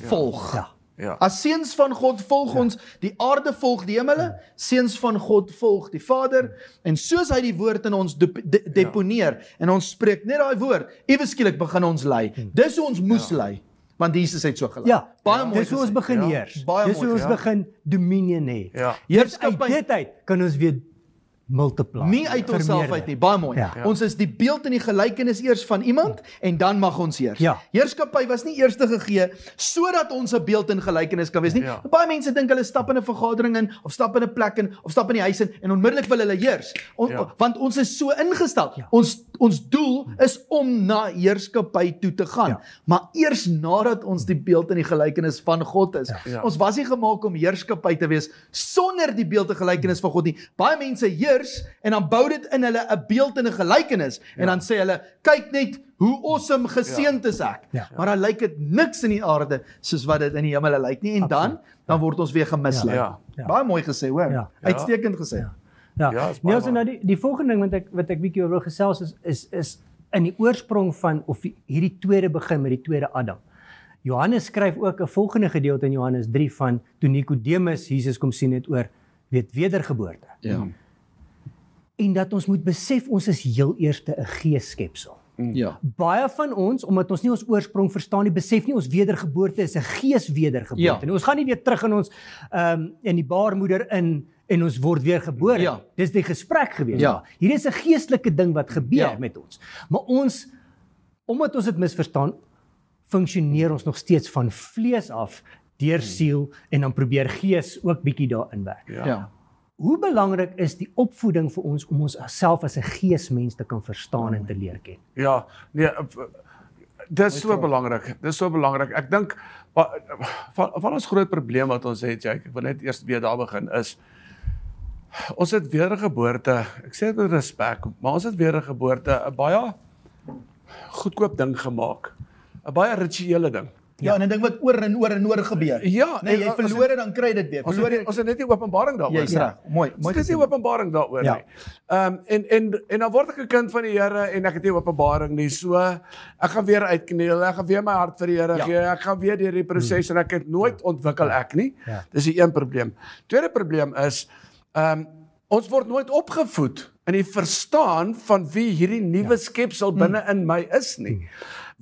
volg. Ja. As seuns van God volg ons, die aarde volg die hemele, seuns van God volg die Vader, en soos hy die woord in ons deponeer, en ons spreek net daai woord, ewe skielik begin ons lei. Dis hoe ons moes lei, want Jesus het so gelei. Ja, baie mooi. dis hoe ons begin heers. Baie Dis hoe mooi, ons begin dominion hê. Ja. Uit dit uit kan ons weer multiply. Nie uit onsself uit nie, baie mooi. Ja. Ons is die beeld en die gelykenis eers van iemand en dan mag ons heers. Ja. Heerskappy was nie eers gegee sodat ons 'n beeld en gelykenis kan wees nie. Ja. Baie mense dink hulle stap in 'n vergadering in of stap in 'n plek in of stap in die huis in en onmiddellik wil hulle heers. Want ons is so ingestel. Ja. Ons doel is om na heerskappy toe te gaan. Ja. Maar eers nadat ons die beeld en die gelykenis van God is. Ja. Ons was nie gemaak om heerskappy te wees sonder die beeld en gelykenis van God nie. Baie mense heers en dan bou dit in hulle 'n beeld en 'n gelykenis en dan sê hulle, kyk net hoe awesome geseënd is ek. Ja. Maar dan lyk dit niks in die aarde soos wat dit in die hemel lyk nie en dan word ons weer gemislei. Ja. Ja. Baie mooi gesê, hoor. Ja. Uitstekend gesê. Ja, Ja, is baie nee, so nou die volgende ding wat ek bietjie oor wil gesels is in die oorsprong van of hierdie tweede begin met die tweede Adam. Johannes skryf ook 'n volgende gedeelte in Johannes 3 van toe Nikodemus Jesus kom sien het oor wedergeboorte. Ja. En dat ons moet besef ons is heel eerste 'n geesskepsel. Ja. Baie van ons, omdat ons nie ons oorsprong verstaan nie, besef nie ons wedergeboorte is 'n geeswedergeboorte. Ja. En ons gaan nie weer terug in ons in die baarmoeder in en ons word weer gebore. Ja. Dis die gesprek gewees. Ja. Hier is 'n geestelike ding wat gebeur Ja. met ons. Maar ons, omdat ons dit misverstaan, funksioneer ons nog steeds van vlees af deur siel en dan probeer gees ook bietjie daarin werk. Ja. Hoe belangrik is die opvoeding vir ons om ons self as 'n geesmens te kan verstaan en te leer ken? Ja, nee, dis so belangrik. Dis so belangrik. Ek dink van ons groot probleem wat ons het, Jake, ek wil net eers weer daar begin is ons het wedergeboorte. Ek sê dit met respek, maar ons het wedergeboorte 'n baie goedkoop ding gemaak. 'n Baie rituele ding. Ja, en 'n ding wat oor en oor en oor gebeur. Ja, Nee, jy verloor dit dan kry dit weer. Ons Verloor het net nie openbaring daaroor. Jy's reg. Mooi, Ons mooi. het nie openbaring daaroor Ja. nie. En dan word ek 'n kind van die Here en ek het nie openbaring nie. So ek gaan weer uitkniel, ek gaan weer my hart vir die Here gee, ek gaan weer deur die proses en ek het nooit ontwikkel ek nie. Ja. Dis die een probleem. Tweede probleem is ons word nooit opgevoed in die verstaan van wie hierdie nuwe skepsel binne in my is nie.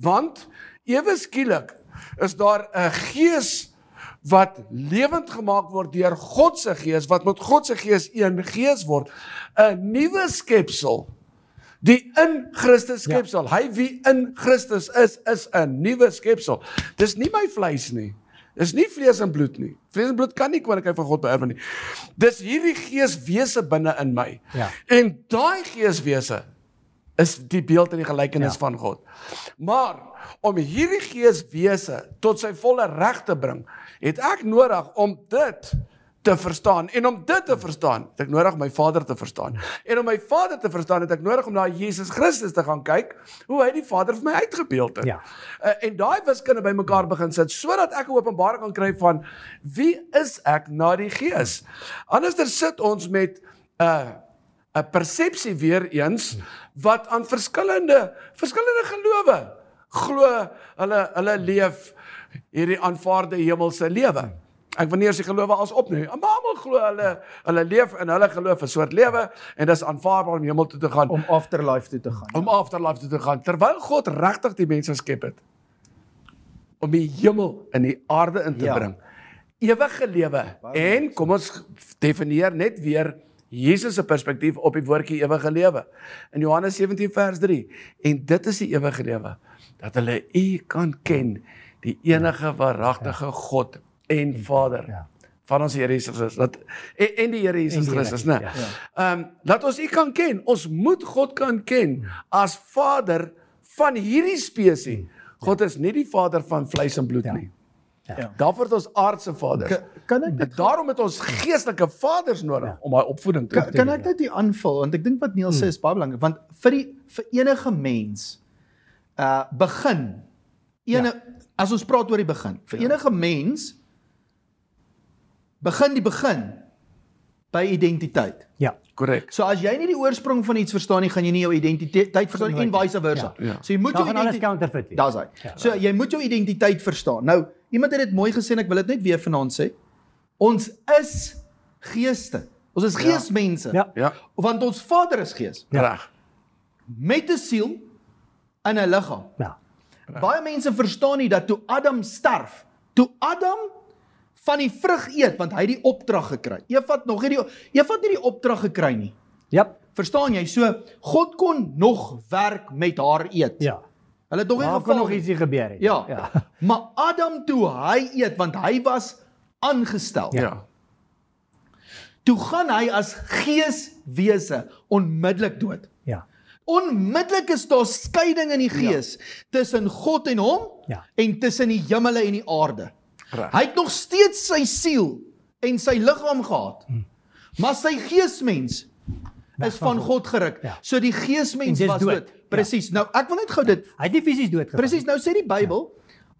Want ewe skielik is daar 'n gees wat lewend gemaak word deur God se gees, wat met God se gees een gees word, 'n nuwe skepsel, die in Christus skepsel. Hy wie in Christus is 'n nuwe skepsel. Dis nie my vleis nie. Dis nie vlees en bloed nie. Vlees en bloed kan nie koninkryk van God beerwe nie. Dis hierdie geeswese binne in my. Ja. En daai geeswese is die beeld en die gelykenis van God. Maar om hierdie geeswese tot sy volle reg te bring, het ek nodig om dit te verstaan. En om dit te verstaan, het ek nodig my Vader te verstaan. En om my Vader te verstaan, het ek nodig om na Jesus Christus te gaan kyk, hoe hy die Vader vir my uitgebeeld het. Ja. En daai wiskunde bymekaar begin sit, sodat ek 'n openbaring kan kry van wie is ek na die Gees. Anderster sit ons met 'n persepsie weer eens wat aan verskillende gelowe glo hulle leef hierdie aanvaarde hemelse lewe. Ek wil nie eers die gelowe as op nie. Maar almal glo hulle leef in hulle geloof 'n soort lewe en dis aanvaarbaar om hemel toe te gaan. Om afterlife toe te gaan. Om afterlife toe te gaan, terwyl God regtig die mense geskep het om die hemel in die aarde in te bring. Ewige lewe. En kom ons definieer net weer Jesus se perspektief op die woordjie ewige lewe. In Johannes 17 vers 3. En dit is die ewige lewe, dat hulle U kan ken, die enige waaragtige God en Vader van ons Here Jesus Christus. En die Here Jesus Christus, né? Laat ons U kan ken. Ons moet God kan ken as Vader van hierdie spesies. God is nie die Vader van vleis en bloed nie. Daarvoor het ons aardse vaders. Kan ek dit Daarom het ons geestelike vaders nodig om daai opvoeding te doen. kan ek dit hier aanvul want ek dink wat Neil sê is baie belangrik want vir enige mens begin as ons praat oor die begin vir enige mens begin die begin by identiteit. Ja. Korrek. So as jy nie die oorsprong van iets verstaan nie, gaan jy nie jou identiteit verstaan en vice versa. So jy moet Dan jou gaan alles counterfeit wees. Daar's hy. So jy moet jou identiteit verstaan. Nou, iemand het dit mooi gesê en ek wil dit net weer vanaand sê. Ons is geeste. Ons is geesmense. Ja. Want ons Vader is gees. Reg. Met 'n siel in 'n liggaam. Ja. Baie mense verstaan nie dat toe Adam sterf, toe Adam van die vrug eet, want hy het die opdrag gekry. Eva het nie die opdrag gekry nie. Yep. Verstaan jy? So, God kon nog werk met haar eet. Ja. Hulle het nog nie Daar kon geval nog nie. ietsie gebeur het. Ja. Maar Adam toe hy eet, want hy was aangestel. Ja. Toe gaan hy as geeswese onmiddellik dood. Ja. Onmiddellik is daar skeiding in die gees tussen God en hom en tussen die hemele en die aarde. Reg. Hy het nog steeds sy siel en sy liggaam gehad. Maar sy geesmens is van God geruk. Ja. So die geesmens En dis was dood. dood. Presies. Nou ek wil net gou dit Hy het nie fisies dood gegaan. Presies, nou sê die Bybel,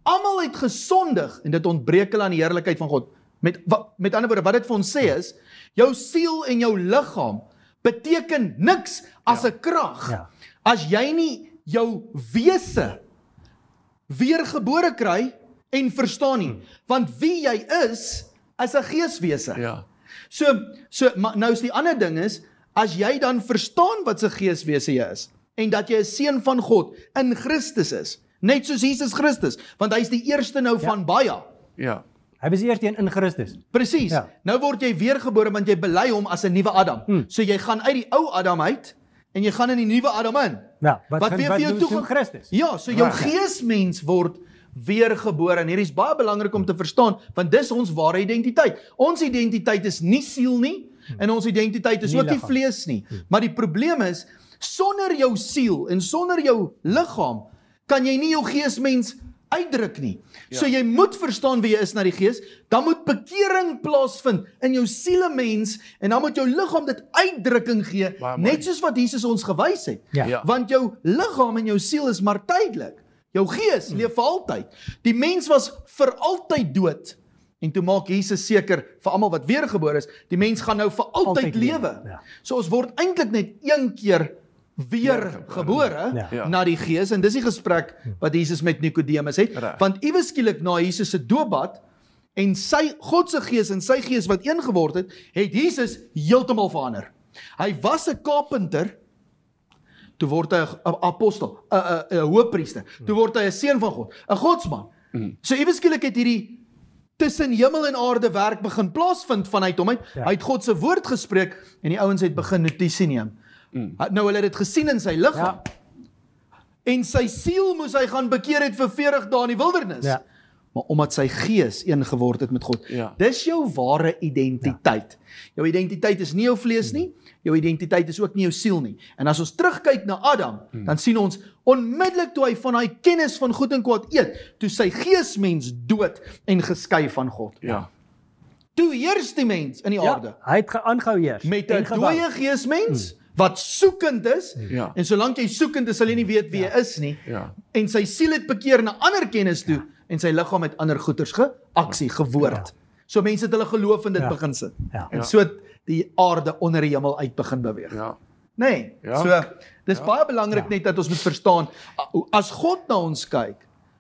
almal het gesondig en dit ontbreek hulle aan die heerlikheid van God. Met ander woorde, wat dit vir ons sê is, jou siel en jou liggaam beteken niks as 'n krag. Ja. As jy nie jou wese weergebore kry en verstaan nie. Want wie jy is 'n geeswese. Ja. So maar nou is die ander ding is, as jy dan verstaan wat 'n geeswese jy is, en dat jy 'n seun van God in Christus is, net soos Jesus Christus, want hy is die eerste nou van baie. Ja. Hy was die eerste een in Christus. Presies. Ja. Nou word jy weergebore want jy bely hom as 'n nuwe Adam. So jy gaan uit die ou Adam uit en jy gaan in die nuwe Adam in. Ja, Wat weer vir jou doen Christus? Ja, so jou geesmens word weergebore en hierdie is baie belangrik om te verstaan want dis ons ware identiteit. Ons identiteit is nie siel nie en ons identiteit is Nie ook nie liggaam. vlees nie. Maar die probleem is sonder jou siel en sonder jou liggaam kan jy nie jou geesmens uitdruk nie. So jy moet verstaan wie jy is na die gees, dan moet bekering plaasvind in jou sielemens en dan moet jou liggaam dit uitdrukking gee, Baie mooi. net soos wat Jesus ons gewys het. Ja. Want jou liggaam en jou siel is maar tydelik. Jou gees leef vir altyd. Die mens was vir altyd dood. En toe maak Jesus seker vir almal wat weergebore is, die mens gaan nou vir altyd lewe. Ja. So ons word eintlik net een keer weergebore Ja. na die gees en dis die gesprek wat Jesus met Nikodemus het, Reg. want iewes skielik na Jesus se doopbad en sy God se gees en sy gees wat een geword het, het Jesus heeltemal verander. Hy was 'n carpenter, toe word hy 'n apostel, 'n hoëpriester, toe word hy 'n seun van God, 'n godsman. So iewes skielik het hierdie tussen hemel en aarde werk begin plaasvind vanuit hom uit. Ja. Hy het God se woord gespreek en die ouens het begin notisie neem. Nou hulle het dit gesien in sy liggaam. En sy siel moes hy gaan bekeer het vir 40 dae in die wildernis. Ja. Maar omdat sy gees een geword het met God. Ja. Dis jou ware identiteit. Jou identiteit is nie jou vlees nie, jou identiteit is ook nie jou siel nie. En as ons terugkyk na Adam, dan sien ons onmiddellik toe hy van daai kennis van goed en kwaad eet, toe sy geesmens dood en geskei van God. Ja. Toe heers die mens in die aarde Hy het aanhou eers. met en 'n gebou. dooie geesmens wat soekend is. Ja. En solank jy soekend is, sal jy nie weet wie jy is nie. Ja. En sy siel het bekeer na ander kennis toe en sy liggaam het ander goeters geaksie gewoord. So mense het hulle geloof in dit Ja. begin sit. Ja. En so het die aarde onder die hemel uit begin beweeg. Ja. Nee. Ja. So dis baie belangrik net dat ons moet verstaan as God na ons kyk,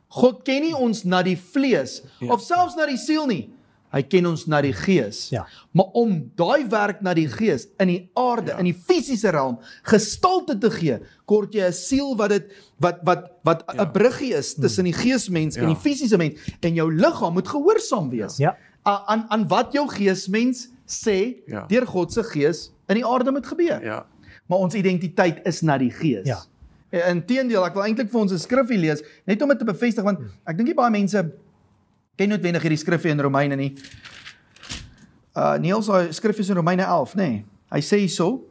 God ken nie ons na die vlees of selfs na die siel nie. Hy ken ons na die gees. Ja. Maar om daai werk na die gees in die aarde, in die fisiese realm gestalte te gee, kort jy 'n siel wat 'n bruggie is tussen die geesmens en die fisiese mens en jou liggaam moet gehoorsaam wees. Ja. Aan wat jou geesmens sê deur God se gees in die aarde moet gebeur. Ja. Maar ons identiteit is na die gees. Ja. Inteendeel, ek wil eintlik vir ons 'n skrifgie lees net om dit te bevestig want ek dink nie baie mense ken noodwendig hierdie skrifgie in Romeine nie. Niels, daai skrif is in Romeine 11, nê? Nee. Hy sê hierso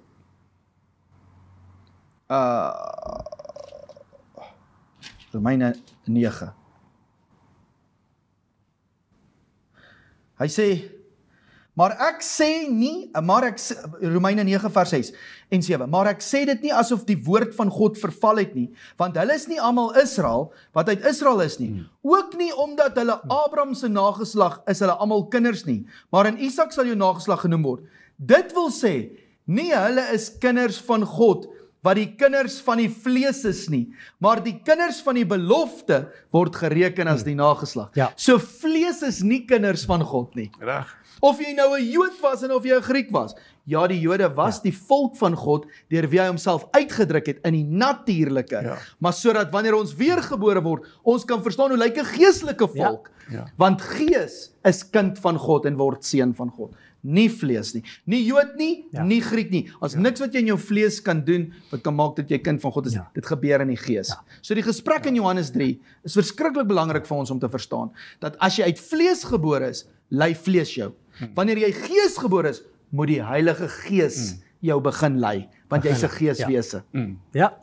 Romeine 9. Hy sê Romeine 9 vers 6 en 7, maar ek sê dit nie asof die woord van God verval het nie, want hulle is nie almal Israel, wat uit Israel is nie, ook nie omdat hulle Abraham se nageslag is hulle almal kinders nie, maar in Isak sal jou nageslag genoem word. Dit wil sê, nie hulle is kinders van God, wat die kinders van die vlees is nie, maar die kinders van die belofte word gereken as die nageslag. Ja. So vlees is nie kinders van God nie. Reg. Of jy nou 'n Jood was en of jy 'n Griek was. Ja, die Jode was die volk van God deur wie hy homself uitgedruk het in die natuurlike. Ja. Maar sodat wanneer ons weergebore word, ons kan verstaan hoe lyk 'n geestelike volk. Ja. Want gees is kind van God en word seun van God. nie vlees nie. Nie Jood nie, nie Griek nie. As niks wat jy in jou vlees kan doen, wat kan maak dat jy kind van God is. Dit gebeur in die gees. So die gesprek in Johannes 3 is verskriklik belangrik vir ons om te verstaan, dat as jy uit vlees gebore is, lei vlees jou. Wanneer jy geesgebore is, moet die Heilige Gees jou begin lei, want jy's 'n geeswese. Ja,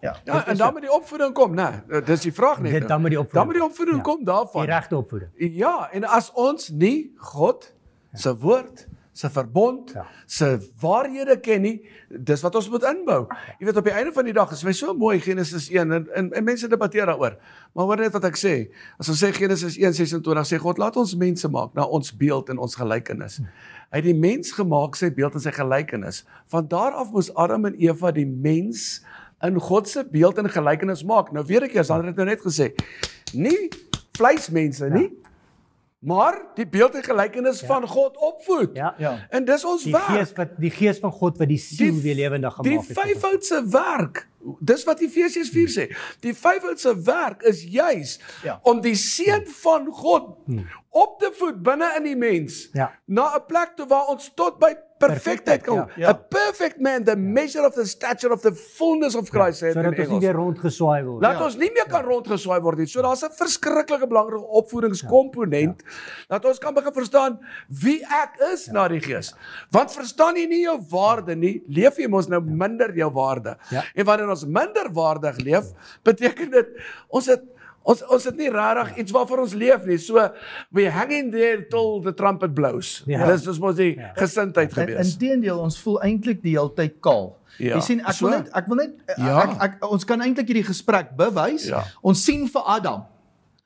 en dan moet die opvoeding kom, né? Dis die vraag net. Dan moet die opvoeding kom daarvan. Die regte opvoeding. Ja, en as ons nie God se woord, se verbond, se waarhede ken nie, dis wat ons moet inbou. Jy weet, op die einde van die dag is my so mooi Genesis 1 en mense debatteer daaroor. Maar hoor net wat ek sê. As ons sê Genesis 1:26 sê God, laat ons mense maak na ons beeld en ons gelykenis. Hy het die mens gemaak sy beeld en sy gelykenis. Van daar af moes Adam en Eva die mens in God se beeld en gelykenis maak. Nou weer 'n keer, Sandra het nou net gesê, nie vleismense nie, maar die beeld en gelykenis van God opvoed. En dis ons werk. Die gees van God wat die siel weer lewendig gemaak het. Die vyfvoudse werk, dis wat Efesiërs 4 sê. Die vyfvoudse werk is juis om die seun van God op te voed binne in die mens, na 'n plek toe waar ons tot by perfektheid kom. A perfect man, the measure of the stature of the fullness of Christ, sê dit in Engels. Sodat ons nie weer rondgeswaai word. Laat ons nie meer kan rondgeswaai word nie. So daar's 'n verskriklike belangrike opvoedingskomponent, dat ons kan begin verstaan wie ek is na die Gees. Want verstaan jy nie jou waarde nie, leef jy mos nou minder jou waarde. En wanneer ons minder waardig leef, beteken dit ons het nie regtig iets waarvoor ons leef nie. So we hang in there till the trumpet blows. Dis mos die gesindheid gewees. Inteendeel, ons voel eintlik die hele tyd kaal. Jy sien, ek wil net ons kan eintlik hierdie gesprek bewys. Ons sien vir Adam.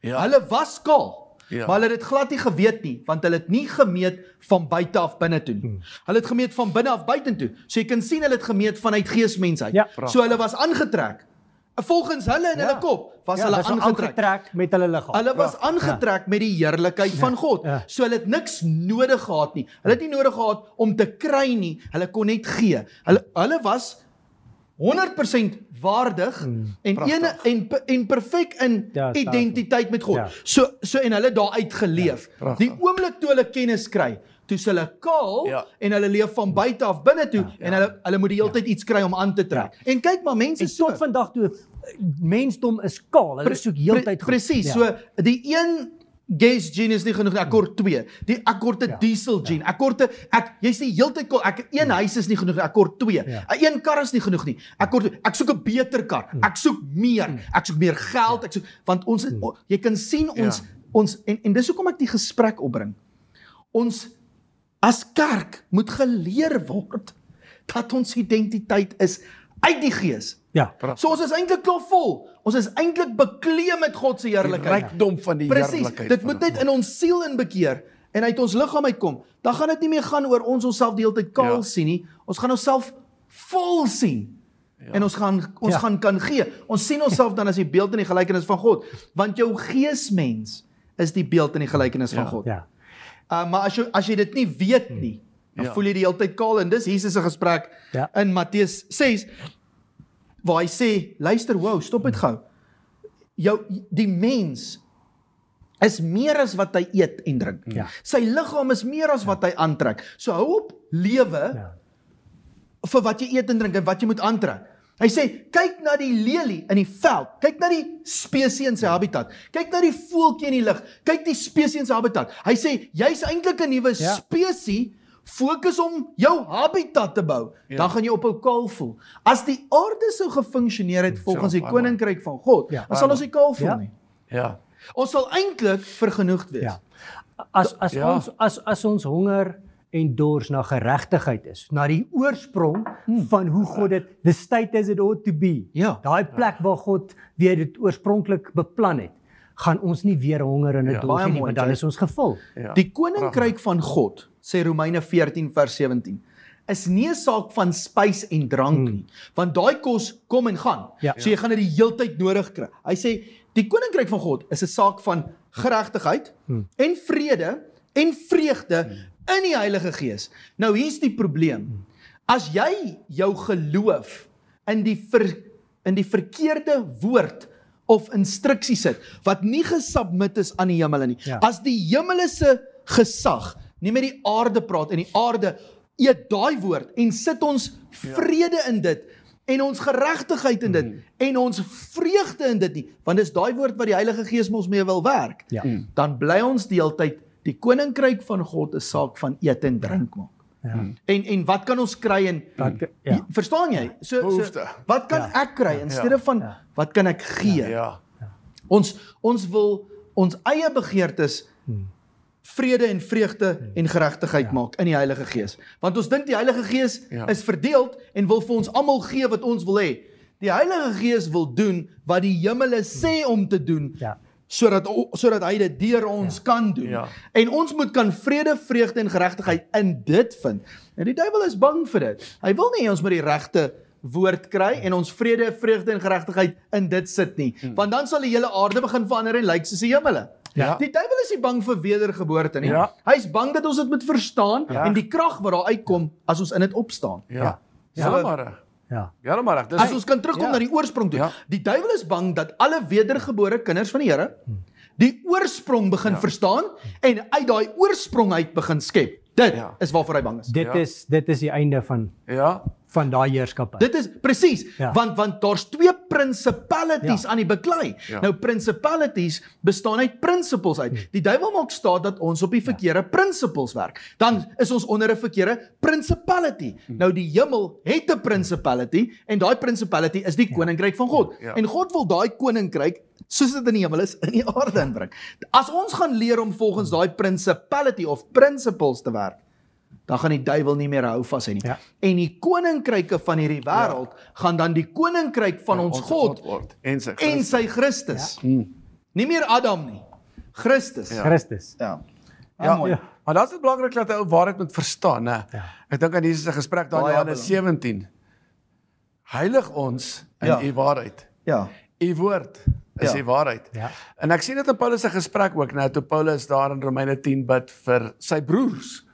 Hulle was kaal. Maar hulle het dit glad nie geweet nie, want hulle het nie gemeet van buite af binne toe nie. Hulle het gemeet van binne af buitentoe. So jy kan sien hulle het gemeet vanuit geesmensheid. So hulle was aangetrek. Volgens hulle in hulle kop was hulle aangetrek met hulle liggaam. Hulle was aangetrek met die heerlikheid van God. So hulle het niks nodig gehad nie. Hulle het nie nodig gehad om te kry nie. Hulle kon net gee. Hulle was 100% waardig en perfek in identiteit met God. So en hulle daaruit geleef. Die oomblik toe hulle kennis kry, toe is hulle kaal en hulle leef van buite af binne toe en hulle moet die hele tyd iets kry om aan te trek. En kyk maar, mense so tot vandag toe mensdom is kaal. Hulle soek heeltyd goed. Presies. So die een gas gene is nie genoeg nie, ek kort 2. Ek kort 'n diesel gene. Jy's nie heeltyd kaal. Een huis is nie genoeg nie, ek kort 2. Een kar is nie genoeg nie. Ek soek 'n beter kar. Ek soek meer. Ek soek meer geld. Want ons jy kan sien ons en dis hoekom ek die gesprek opbring. Ons as kerk moet geleer word dat ons identiteit is uit die Gees. So ons is eintlik klaar vol. Ons is eintlik bekleed met God se heerlikheid. Die rykdom van die heerlikheid. Presies. Dit moet net in ons siel inbekeer en uit ons liggaam uitkom. Dan gaan dit nie meer gaan oor ons onsself die hele tyd kaal sien nie. Ons gaan onsself vol sien. En ons gaan kan gee. Ons sien onsself dan as die beeld en die gelykenis van God, want jou geesmens is die beeld en die gelykenis van God. Maar as jy dit nie weet nie, dan voel jy die hele tyd kaal en dis Jesus se gesprek in Matteus 6 waar hy sê, luister, stop dit gou. Die mens is meer as wat hy eet en drink. Sy liggaam is meer as wat hy aantrek. So hou op lewe vir wat jy eet en drink en wat jy moet aantrek. Hy sê, kyk na die lelie in die veld, kyk na die spesie in sy habitat, kyk na die voeltjie in die lug, kyk die spesie in sy habitat. Hy sê, jy's eintlik 'n nuwe spesie, fokus om jou habitat te bou, dan gaan jy ophou kaal voel. As die aarde sou gefunksioneer het volgens die koninkryk van God, dan sal ons nie kaal voel nie. Ons sal eintlik vergenoegd wees. As ons honger en dors na geregtigheid is, na die oorsprong van hoe God dit, the state as it ought to be, daai plek waar God weer dit oorspronklik beplan het, gaan ons nie weer honger en 'n dors nie, want dan is ons gevul. Die koninkryk van God, sê Romeine 14 vers 17, is nie 'n saak van spys en drank nie, want daai kos kom en gaan. So jy gaan dit die heeltyd nodig kry. Hy sê die koninkryk van God is 'n saak van geregtigheid en vrede en vreugde in die Heilige Gees. Nou hier's die probleem. As jy jou geloof in die verkeerde woord of instruksie sit wat nie gesubmit is aan die hemele nie. As die hemelse gesag nie met die aarde praat en die aarde eet daai woord en sit ons vrede in dit en ons geregtigheid in dit en ons vreugde in dit nie, want dis daai woord wat die Heilige Gees ons mee wil werk. Ja. Dan bly ons die hele tyd die koninkryk van God 'n saak van eet en drink maak. Ja. En wat kan ons kry en Ja. verstaan jy? So wat kan ek kry in steede van wat kan ek gee? Ja. Ons wil ons eie begeertes vrede en vreugde en geregtigheid maak in die Heilige Gees. Want ons dink die Heilige Gees is verdeeld en wil vir ons almal gee wat ons wil hê. Die Heilige Gees wil doen wat die hemele sê om te doen. Sodat hy dit deur ons kan doen. En ons moet kan vrede, vreugde en geregtigheid in dit vind. En die duiwel is bang vir dit. Hy wil nie ons met die regte woord kry en ons vrede, vreugde en geregtigheid in dit sit nie. Want dan sal die hele aarde begin verander en lyk soos die hemele. Die duiwel is nie bang vir wedergeboorte nie. Hy is bang dat ons dit moet verstaan en die krag wat daar uitkom as ons in dit opstaan. As ons kan terugkom na die oorsprong toe. Die duiwel is bang dat alle wedergebore kinders van die Here die oorsprong begin verstaan en uit daai oorsprong uit begin skep. Dit is waarvoor hy bang is. Dit is die einde van daai heerskappy. Dit is presies, want daar's twee principalities aan die beklei. Nou principalities bestaan uit principles uit. Die duiwel maak staat dat ons op die verkeerde principles werk. Dan is ons onder 'n verkeerde principality. Nou die hemel het 'n principality en daai principality is die koninkryk van God. En God wil daai koninkryk soos dit in die hemel is, in die aarde inbring. As ons gaan leer om volgens daai principality of principles te werk, dan gaan die duiwel nie meer hou vas hy nie. En die koninkryke van hierdie wêreld gaan dan die koninkryk van ons God word en sy Christus. Nie meer Adam nie. Christus. Maar dat is belangrik dat hy waarheid moet verstaan, né? Ek dink aan Jesus se gesprek daar in Johannes 17. Heilig ons in u waarheid. U woord is die waarheid. En ek sien dit in Paulus se gesprek ook, nou toe Paulus daar in Romeine 10 bid vir sy broers,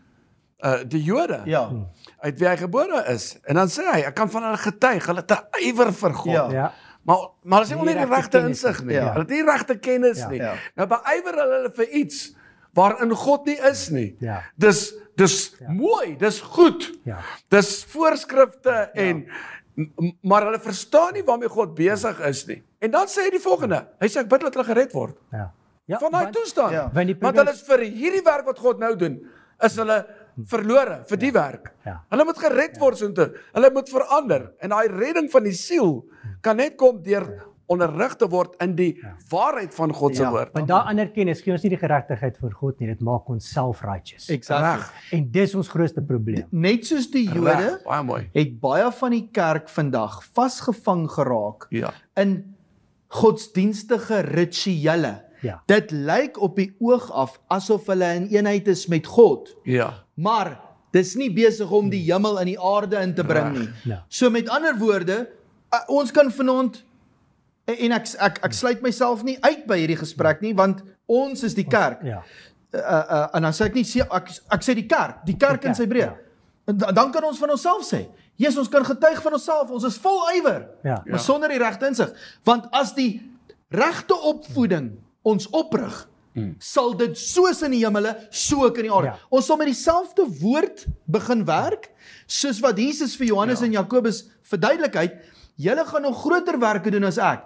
die Jode, uit wie hy gebore is. En dan sê hy, ek kan van hulle getuig, hulle het 'n ywer vir God. Maar hulle sê wel nie die regte insig nie. Hulle het nie regte kennis nie. Nou beywer hulle vir iets waarin God nie is nie. Dis mooi, dis goed. Dis voorskrifte en maar hulle verstaan nie waarmee God besig is nie. En dan sê hy die volgende. Hy sê ek bid dat hulle gered word. Van daai toestand. Want hulle is vir hierdie werk wat God nou doen, is hulle verlore vir die werk. Hulle moet gered word soontoe. Hulle moet verander. En daai redding van die siel kan net kom deur onderrig te word in die waarheid van God se woord. Want daar ander kennis gee ons nie die geregtigheid vir God nie. Dit maak ons self-righteous. En dis ons grootste probleem. Net soos die Jode het baie van die kerk vandag vasgevang geraak in godsdienstige rituele. Dit lyk op die oog af asof hulle in eenheid is met God. Maar dis nie besig om die hemel in die aarde in te bring nie. So met ander woorde, ons kan vanaand en ek sluit myself nie uit by hierdie gesprek nie, want ons is die kerk. En dan sê ek nie ek sê die kerk in sy breë. Dan kan ons van onsself sê, Jesus, ons kan getuig van onsself, ons is vol ywer, maar sonder die regte insig. Want as die regte opvoeding ons oprig, sal dit soos in die hemele, so ook in die aarde. Ons sal met dieselfde woord begin werk, soos wat Jesus vir Johannes en Jakobus verduidelik, julle gaan nog groter werke doen as ek,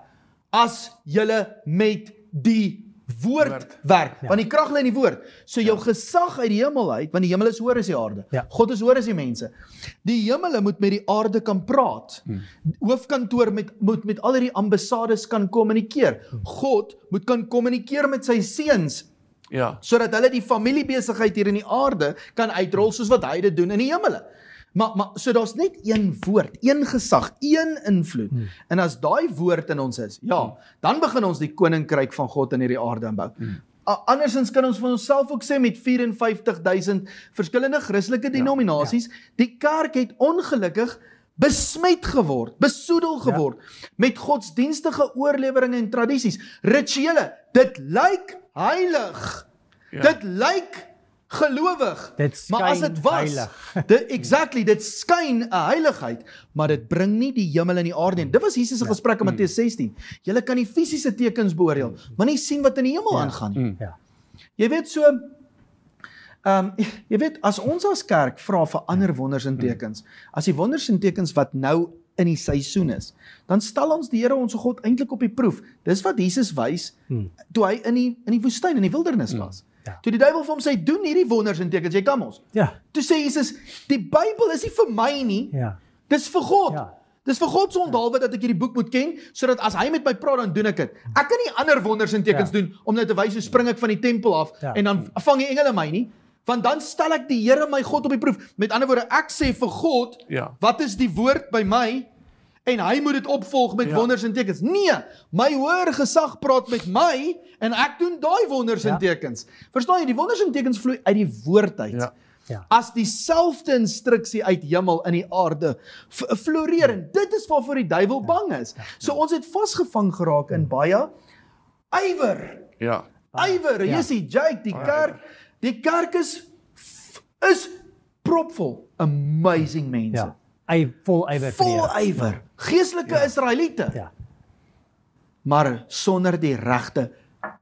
as julle met die woord werk, want die krag lê in die woord. So jou gesag uit die hemel uit, want die hemel is hoër as die aarde. God is hoër as die mense. Die hemele moet met die aarde kan praat. Hoofkantoor moet met al hierdie ambassades kan kommunikeer. God moet kan kommunikeer met sy seuns, sodat hulle die familiebesigheid hier in die aarde kan uitrol soos wat hy dit doen in die hemele. Maar so daar's net een woord, een gesag, een invloed. En as daai woord in ons is, dan begin ons die koninkryk van God in hierdie aarde inbou. Andersins kan ons van onsself ook sê met 54,000 verskillende Christelike denominasies, die kerk het ongelukkig besmet geword, besoedel geword met godsdienstige oorleweringe en tradisies, rituele. Dit lyk heilig. Dit lyk gelowig, maar as dit was, dit skyn 'n heiligheid, maar dit bring nie die hemel en die aarde in. Dit was Jesus se gesprek in Matteus 16. Julle kan die fisiese tekens beoordeel, maar nie sien wat in die hemel aangaan nie. Jy weet so, Jy weet, as ons as kerk vra vir ander wonders en tekens, as die wonders en tekens wat nou in die seisoen is, dan stel ons die Here ons God eintlik op die proef. Dis wat Jesus wys, toe hy in die woestyn, in die wildernis was. Toe die duiwel vir hom sê, doen hierdie wonders en tekens, jy kan ons. Toe sê Jesus, die Bybel is nie vir my nie, dis vir God. Dis vir God se onthaalwe dat ek hierdie boek moet ken, sodat as hy met my praat, dan doen ek dit. Ek kan nie ander wonders en tekens doen, om nou te wys hoe spring ek van die tempel af, en dan vang die engele my nie, want dan stel ek die Here my God op die proef. Met ander woorde, ek sê vir God, wat is die woord by my, en hy moet dit opvolg met wonders en tekens. Nee, my hoër gesag praat met my, en ek doen daai wonders en tekens. Verstaan jy, die wonders en tekens vloei uit die woord uit. As dieselfde instruksie uit hemel in die aarde floreer, en dit is waarvoor die duiwel bang is. So ons het vasgevang geraak in baie ywer. Ywer, jy sien, Jake, die kerk is propvol, amazing mense. Vol ywer. Geestelike Israeliete. Maar sonder die regte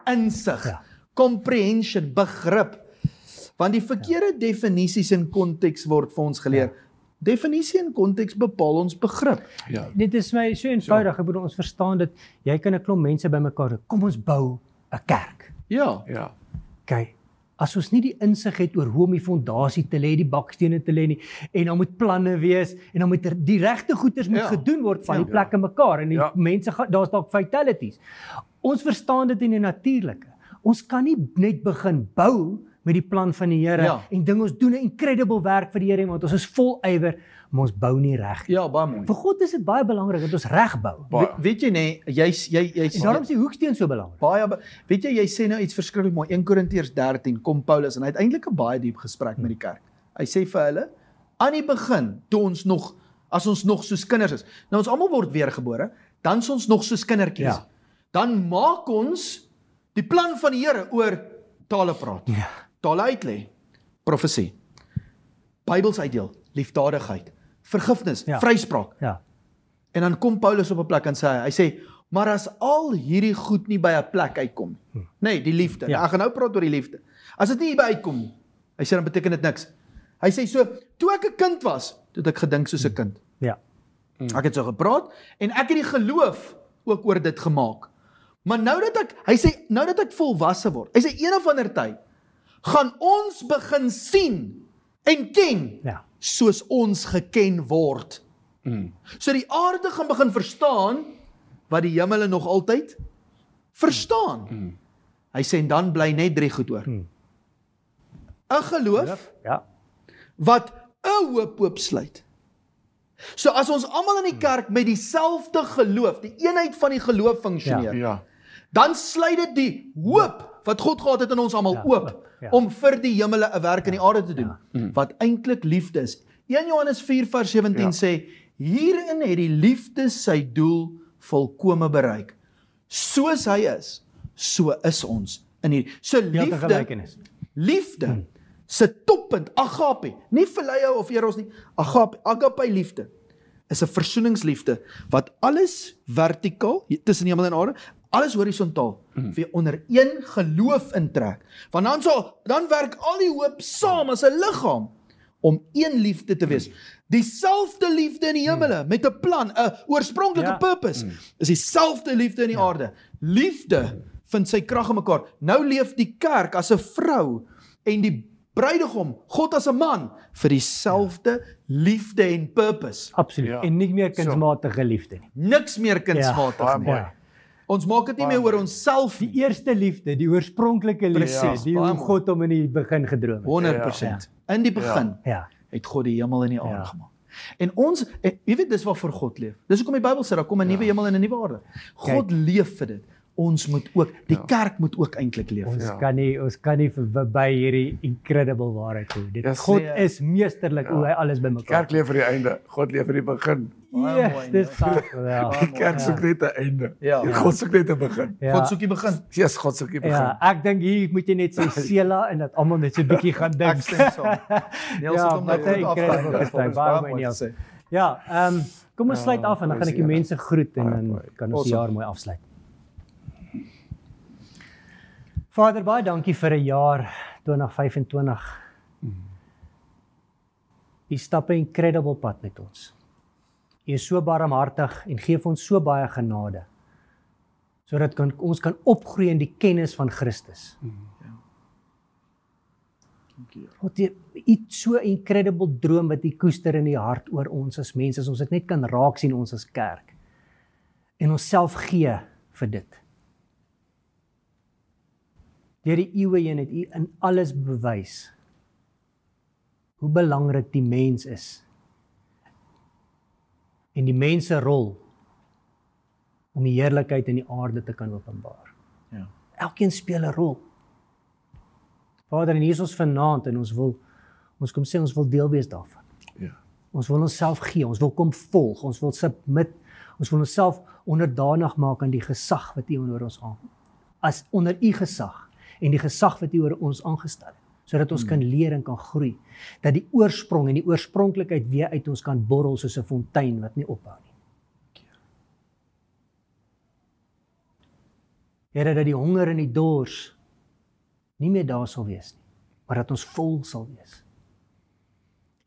insig, comprehension, begrip. Want die verkeerde definisies en konteks word vir ons geleer. Definisie en konteks bepaal ons begrip. Dit is my so eenvoudig, ek bedoel, ons verstaan dit, jy kan 'n klomp mense bymekaar, kom ons bou 'n kerk. Kyk, as ons nie die insig het oor hoe om die fondasie te lê, die bakstene te lê nie, en dan moet planne wees, en dan moet die regte goeders moet gedoen word van die plekke mekaar, en die mense, daar's dalk fatalities. Ons verstaan dit in die natuurlike. Ons kan nie net begin bou met die plan van die Here, en ding ons doen 'n incredible werk vir die Here, want ons is vol ywer, maar ons bou nie reg. Baie mooi. Vir God is dit baie belangrik dat ons reg bou. Weet jy nee, jy en daarom is die hoeksteen so belangrik. Weet jy sê nou iets verskriklik mooi, 1 Korintiërs 13, kom Paulus, en hy het eintlik 'n baie diep gesprek met die kerk. Hy sê vir hulle, aan die begin, as ons nog soos kinders is, nou ons almal word weergebore, dan is ons nog soos kindertjies. Dan maak ons die plan van die Here oor tale praat. Tale uitlê, profesie, Bybels uitdeel, liefdadigheid, vergifnis, vryspraak. En dan kom Paulus op 'n plek en hy sê, maar as al hierdie goed nie by 'n plek uitkom, nee, die liefde, ek gaan nou praat oor die liefde, as dit nie hierby uitkom nie, hy sê, dan beteken dit niks. Hy sê so, toe ek 'n kind was, toe het ek gedink soos 'n kind. Ek het so gepraat, en ek het die geloof ook oor dit gemaak. Maar nou dat ek volwasse word, hy sê, een of ander tyd, gaan ons begin sien en ken, soos ons geken word. So die aarde gaan begin verstaan, wat die hemele nog altyd verstaan. Hy sê, en dan bly net 3 goed oor. 'n geloof, wat 'n hoop oopsluit. So as ons almal in die kerk met dieselfde geloof, die eenheid van die geloof funksioneer, dan sluit dit die hoop wat God gehad het in ons almal oop, om vir die hemele 'n werk in die aarde te doen, wat eintlik liefde is. 1 Johannes 4 vers 17 sê, hierin het die liefde sy doel volkome bereik. Soos hy is, so is ons in hierdie. So liefde, se toppunt, agape, nie phileo of eros nie, agape liefde, is 'n versoeningsliefde, wat alles vertikaal, tussen die hemel en aarde, alles horisontaal, weer onder een geloof intrek. Want dan werk al die hoop saam as 'n liggaam, om een liefde te wees. Dieselfde liefde in die hemele, met 'n plan, 'n oorspronklike purpose, is dieselfde liefde in die aarde. Liefde vind sy krag in mekaar. Nou leef die kerk as 'n vrou, en die bruidegom, God as 'n man, vir dieselfde liefde en purpose. Absoluut, en nie meer kunsmatige liefde nie. Niks meer kunsmatig nie. Ons maak dit nie meer oor onsself. Die eerste liefde, die oorspronklike liefde, die God hom in die begin gedroom het. 100%. In die begin het God die hemel en die aarde gemaak. En ons, jy weet, dis waarvoor God leef. Dis hoekom die Bybel sê, daar kom 'n nuwe hemel en 'n nuwe aarde. God leef vir dit. Ons moet ook, die kerk moet ook eintlik leef. Ons kan nie verby hierdie incredible waarheid toe. God is meesterlik hoe hy alles bymekaar. Kerk leef vir die einde, God leef vir die begin. Dis Die kerk soek net 'n einde. God soek net 'n begin. God soek die begin. God soek die begin. Ek dink hier moet jy net sê Sela, en dat almal net so 'n bietjie gaan dink. Ek stem saam. Niels kom nou goed af. Kom ons sluit af, en dan gaan ek die mense groet, en dan kan ons die jaar mooi afsluit. Vader, baie dankie vir 'n jaar 2025. U stap 'n incredible pad met ons. U is so barmhartig en gee vir ons so baie genade, sodat ons kan opgroei in die kennis van Christus. God, U het so 'n incredible droom wat U koester in die hart oor ons as mense, as ons dit net kan raak sien ons as kerk, en ons self gee vir dit. Deur die eeue heen het U in alles bewys hoe belangrik die mens is en die mens se rol om die heerlikheid in die aarde te kan openbaar. Ja. Elkeen speel 'n rol. Vader, en hier is ons vanaand en ons kom sê ons wil deel wees daarvan. Ja. Ons wil onsself gee, ons wil kom volg, ons wil submit, ons wil onsself onderdanig maak aan die gesag wat U onder ons as onder U gesag en die gesag wat U oor ons aangestel het, sodat ons kan leer en kan groei, dat die oorsprong en die oorspronklikheid weer uit ons kan borrel soos 'n fontein wat nie ophou nie. Here, dat die honger en die dors nie meer daar sal wees nie, maar dat ons vol sal wees.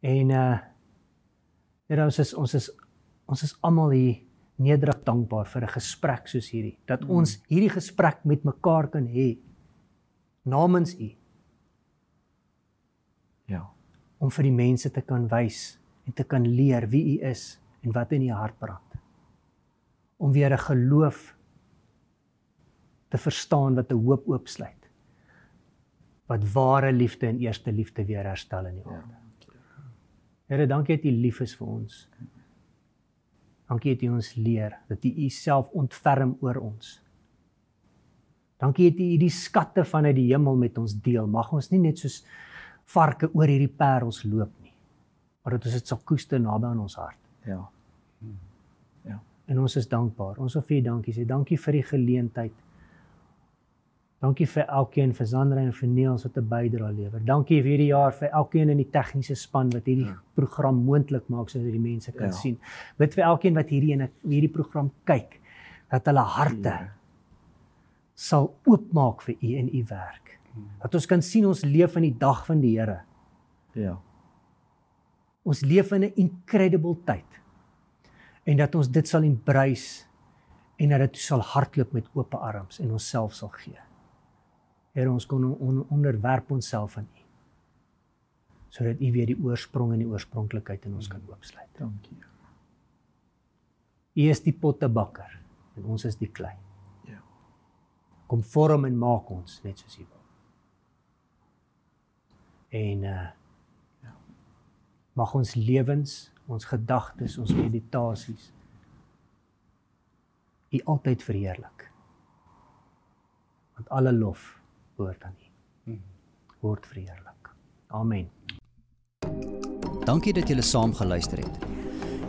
En Here, ons is almal hier nederig dankbaar vir 'n gesprek soos hierdie, dat ons hierdie gesprek met mekaar kan hê namens U. Ja. Om vir die mense te kan wys en te kan leer wie U is en wat in U hart brand. Om weer 'n geloof te verstaan wat 'n hoop oopsluit. Wat ware liefde en eerste liefde weer herstel in die aarde. Here, dankie dat U lief is vir ons. Dankie dat U ons leer, dat U Uself ontferm oor ons. Dankie dat U die skatte vanuit die hemel met ons deel. Mag ons nie net soos varke oor hierdie parels loop nie, maar dat ons dit sal koester naby aan ons hart. Ja. Ja. En ons is dankbaar. Ons wil vir U dankie sê. Dankie vir die geleentheid. Dankie vir elkeen, vir Sandra en vir Niels wat 'n bydrae lewer. Dankie vir hierdie jaar vir elkeen in die tegniese span wat hierdie program moontlik maak sodat die mense kan sien. Bid vir elkeen wat hierdie program kyk, dat hulle harte sal oopmaak vir U en U werk. Dat ons kan sien ons leef in die dag van die Here. Ja. Ons leef in 'n incredible tyd. En dat ons dit sal embrace en dat dit sal hardloop met oop arms en onsself sal gee. Here, ons kon onderwerp onsself aan U, sodat U weer die oorsprong en die oorspronklikheid in ons kan oopsluit. Dankie. U is die pottebakker en ons is die klei. Ja. Kom vorm en maak ons net soos U wil. En mag ons lewens, ons gedagtes, ons meditasies U altyd verheerlik. Want alle lof behoort aan U. Word verheerlik. Amen. Dankie dat julle saam geluister het.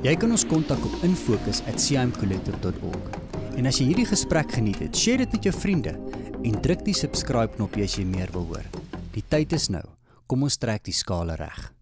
Jy kan ons kontak op infocus@cimcollective.org. En as jy hierdie gesprek geniet het, share dit met jou vriende en druk die subscribe knoppie as jy meer wil hoor. Die tyd is nou. Kom ons trek die skale reg.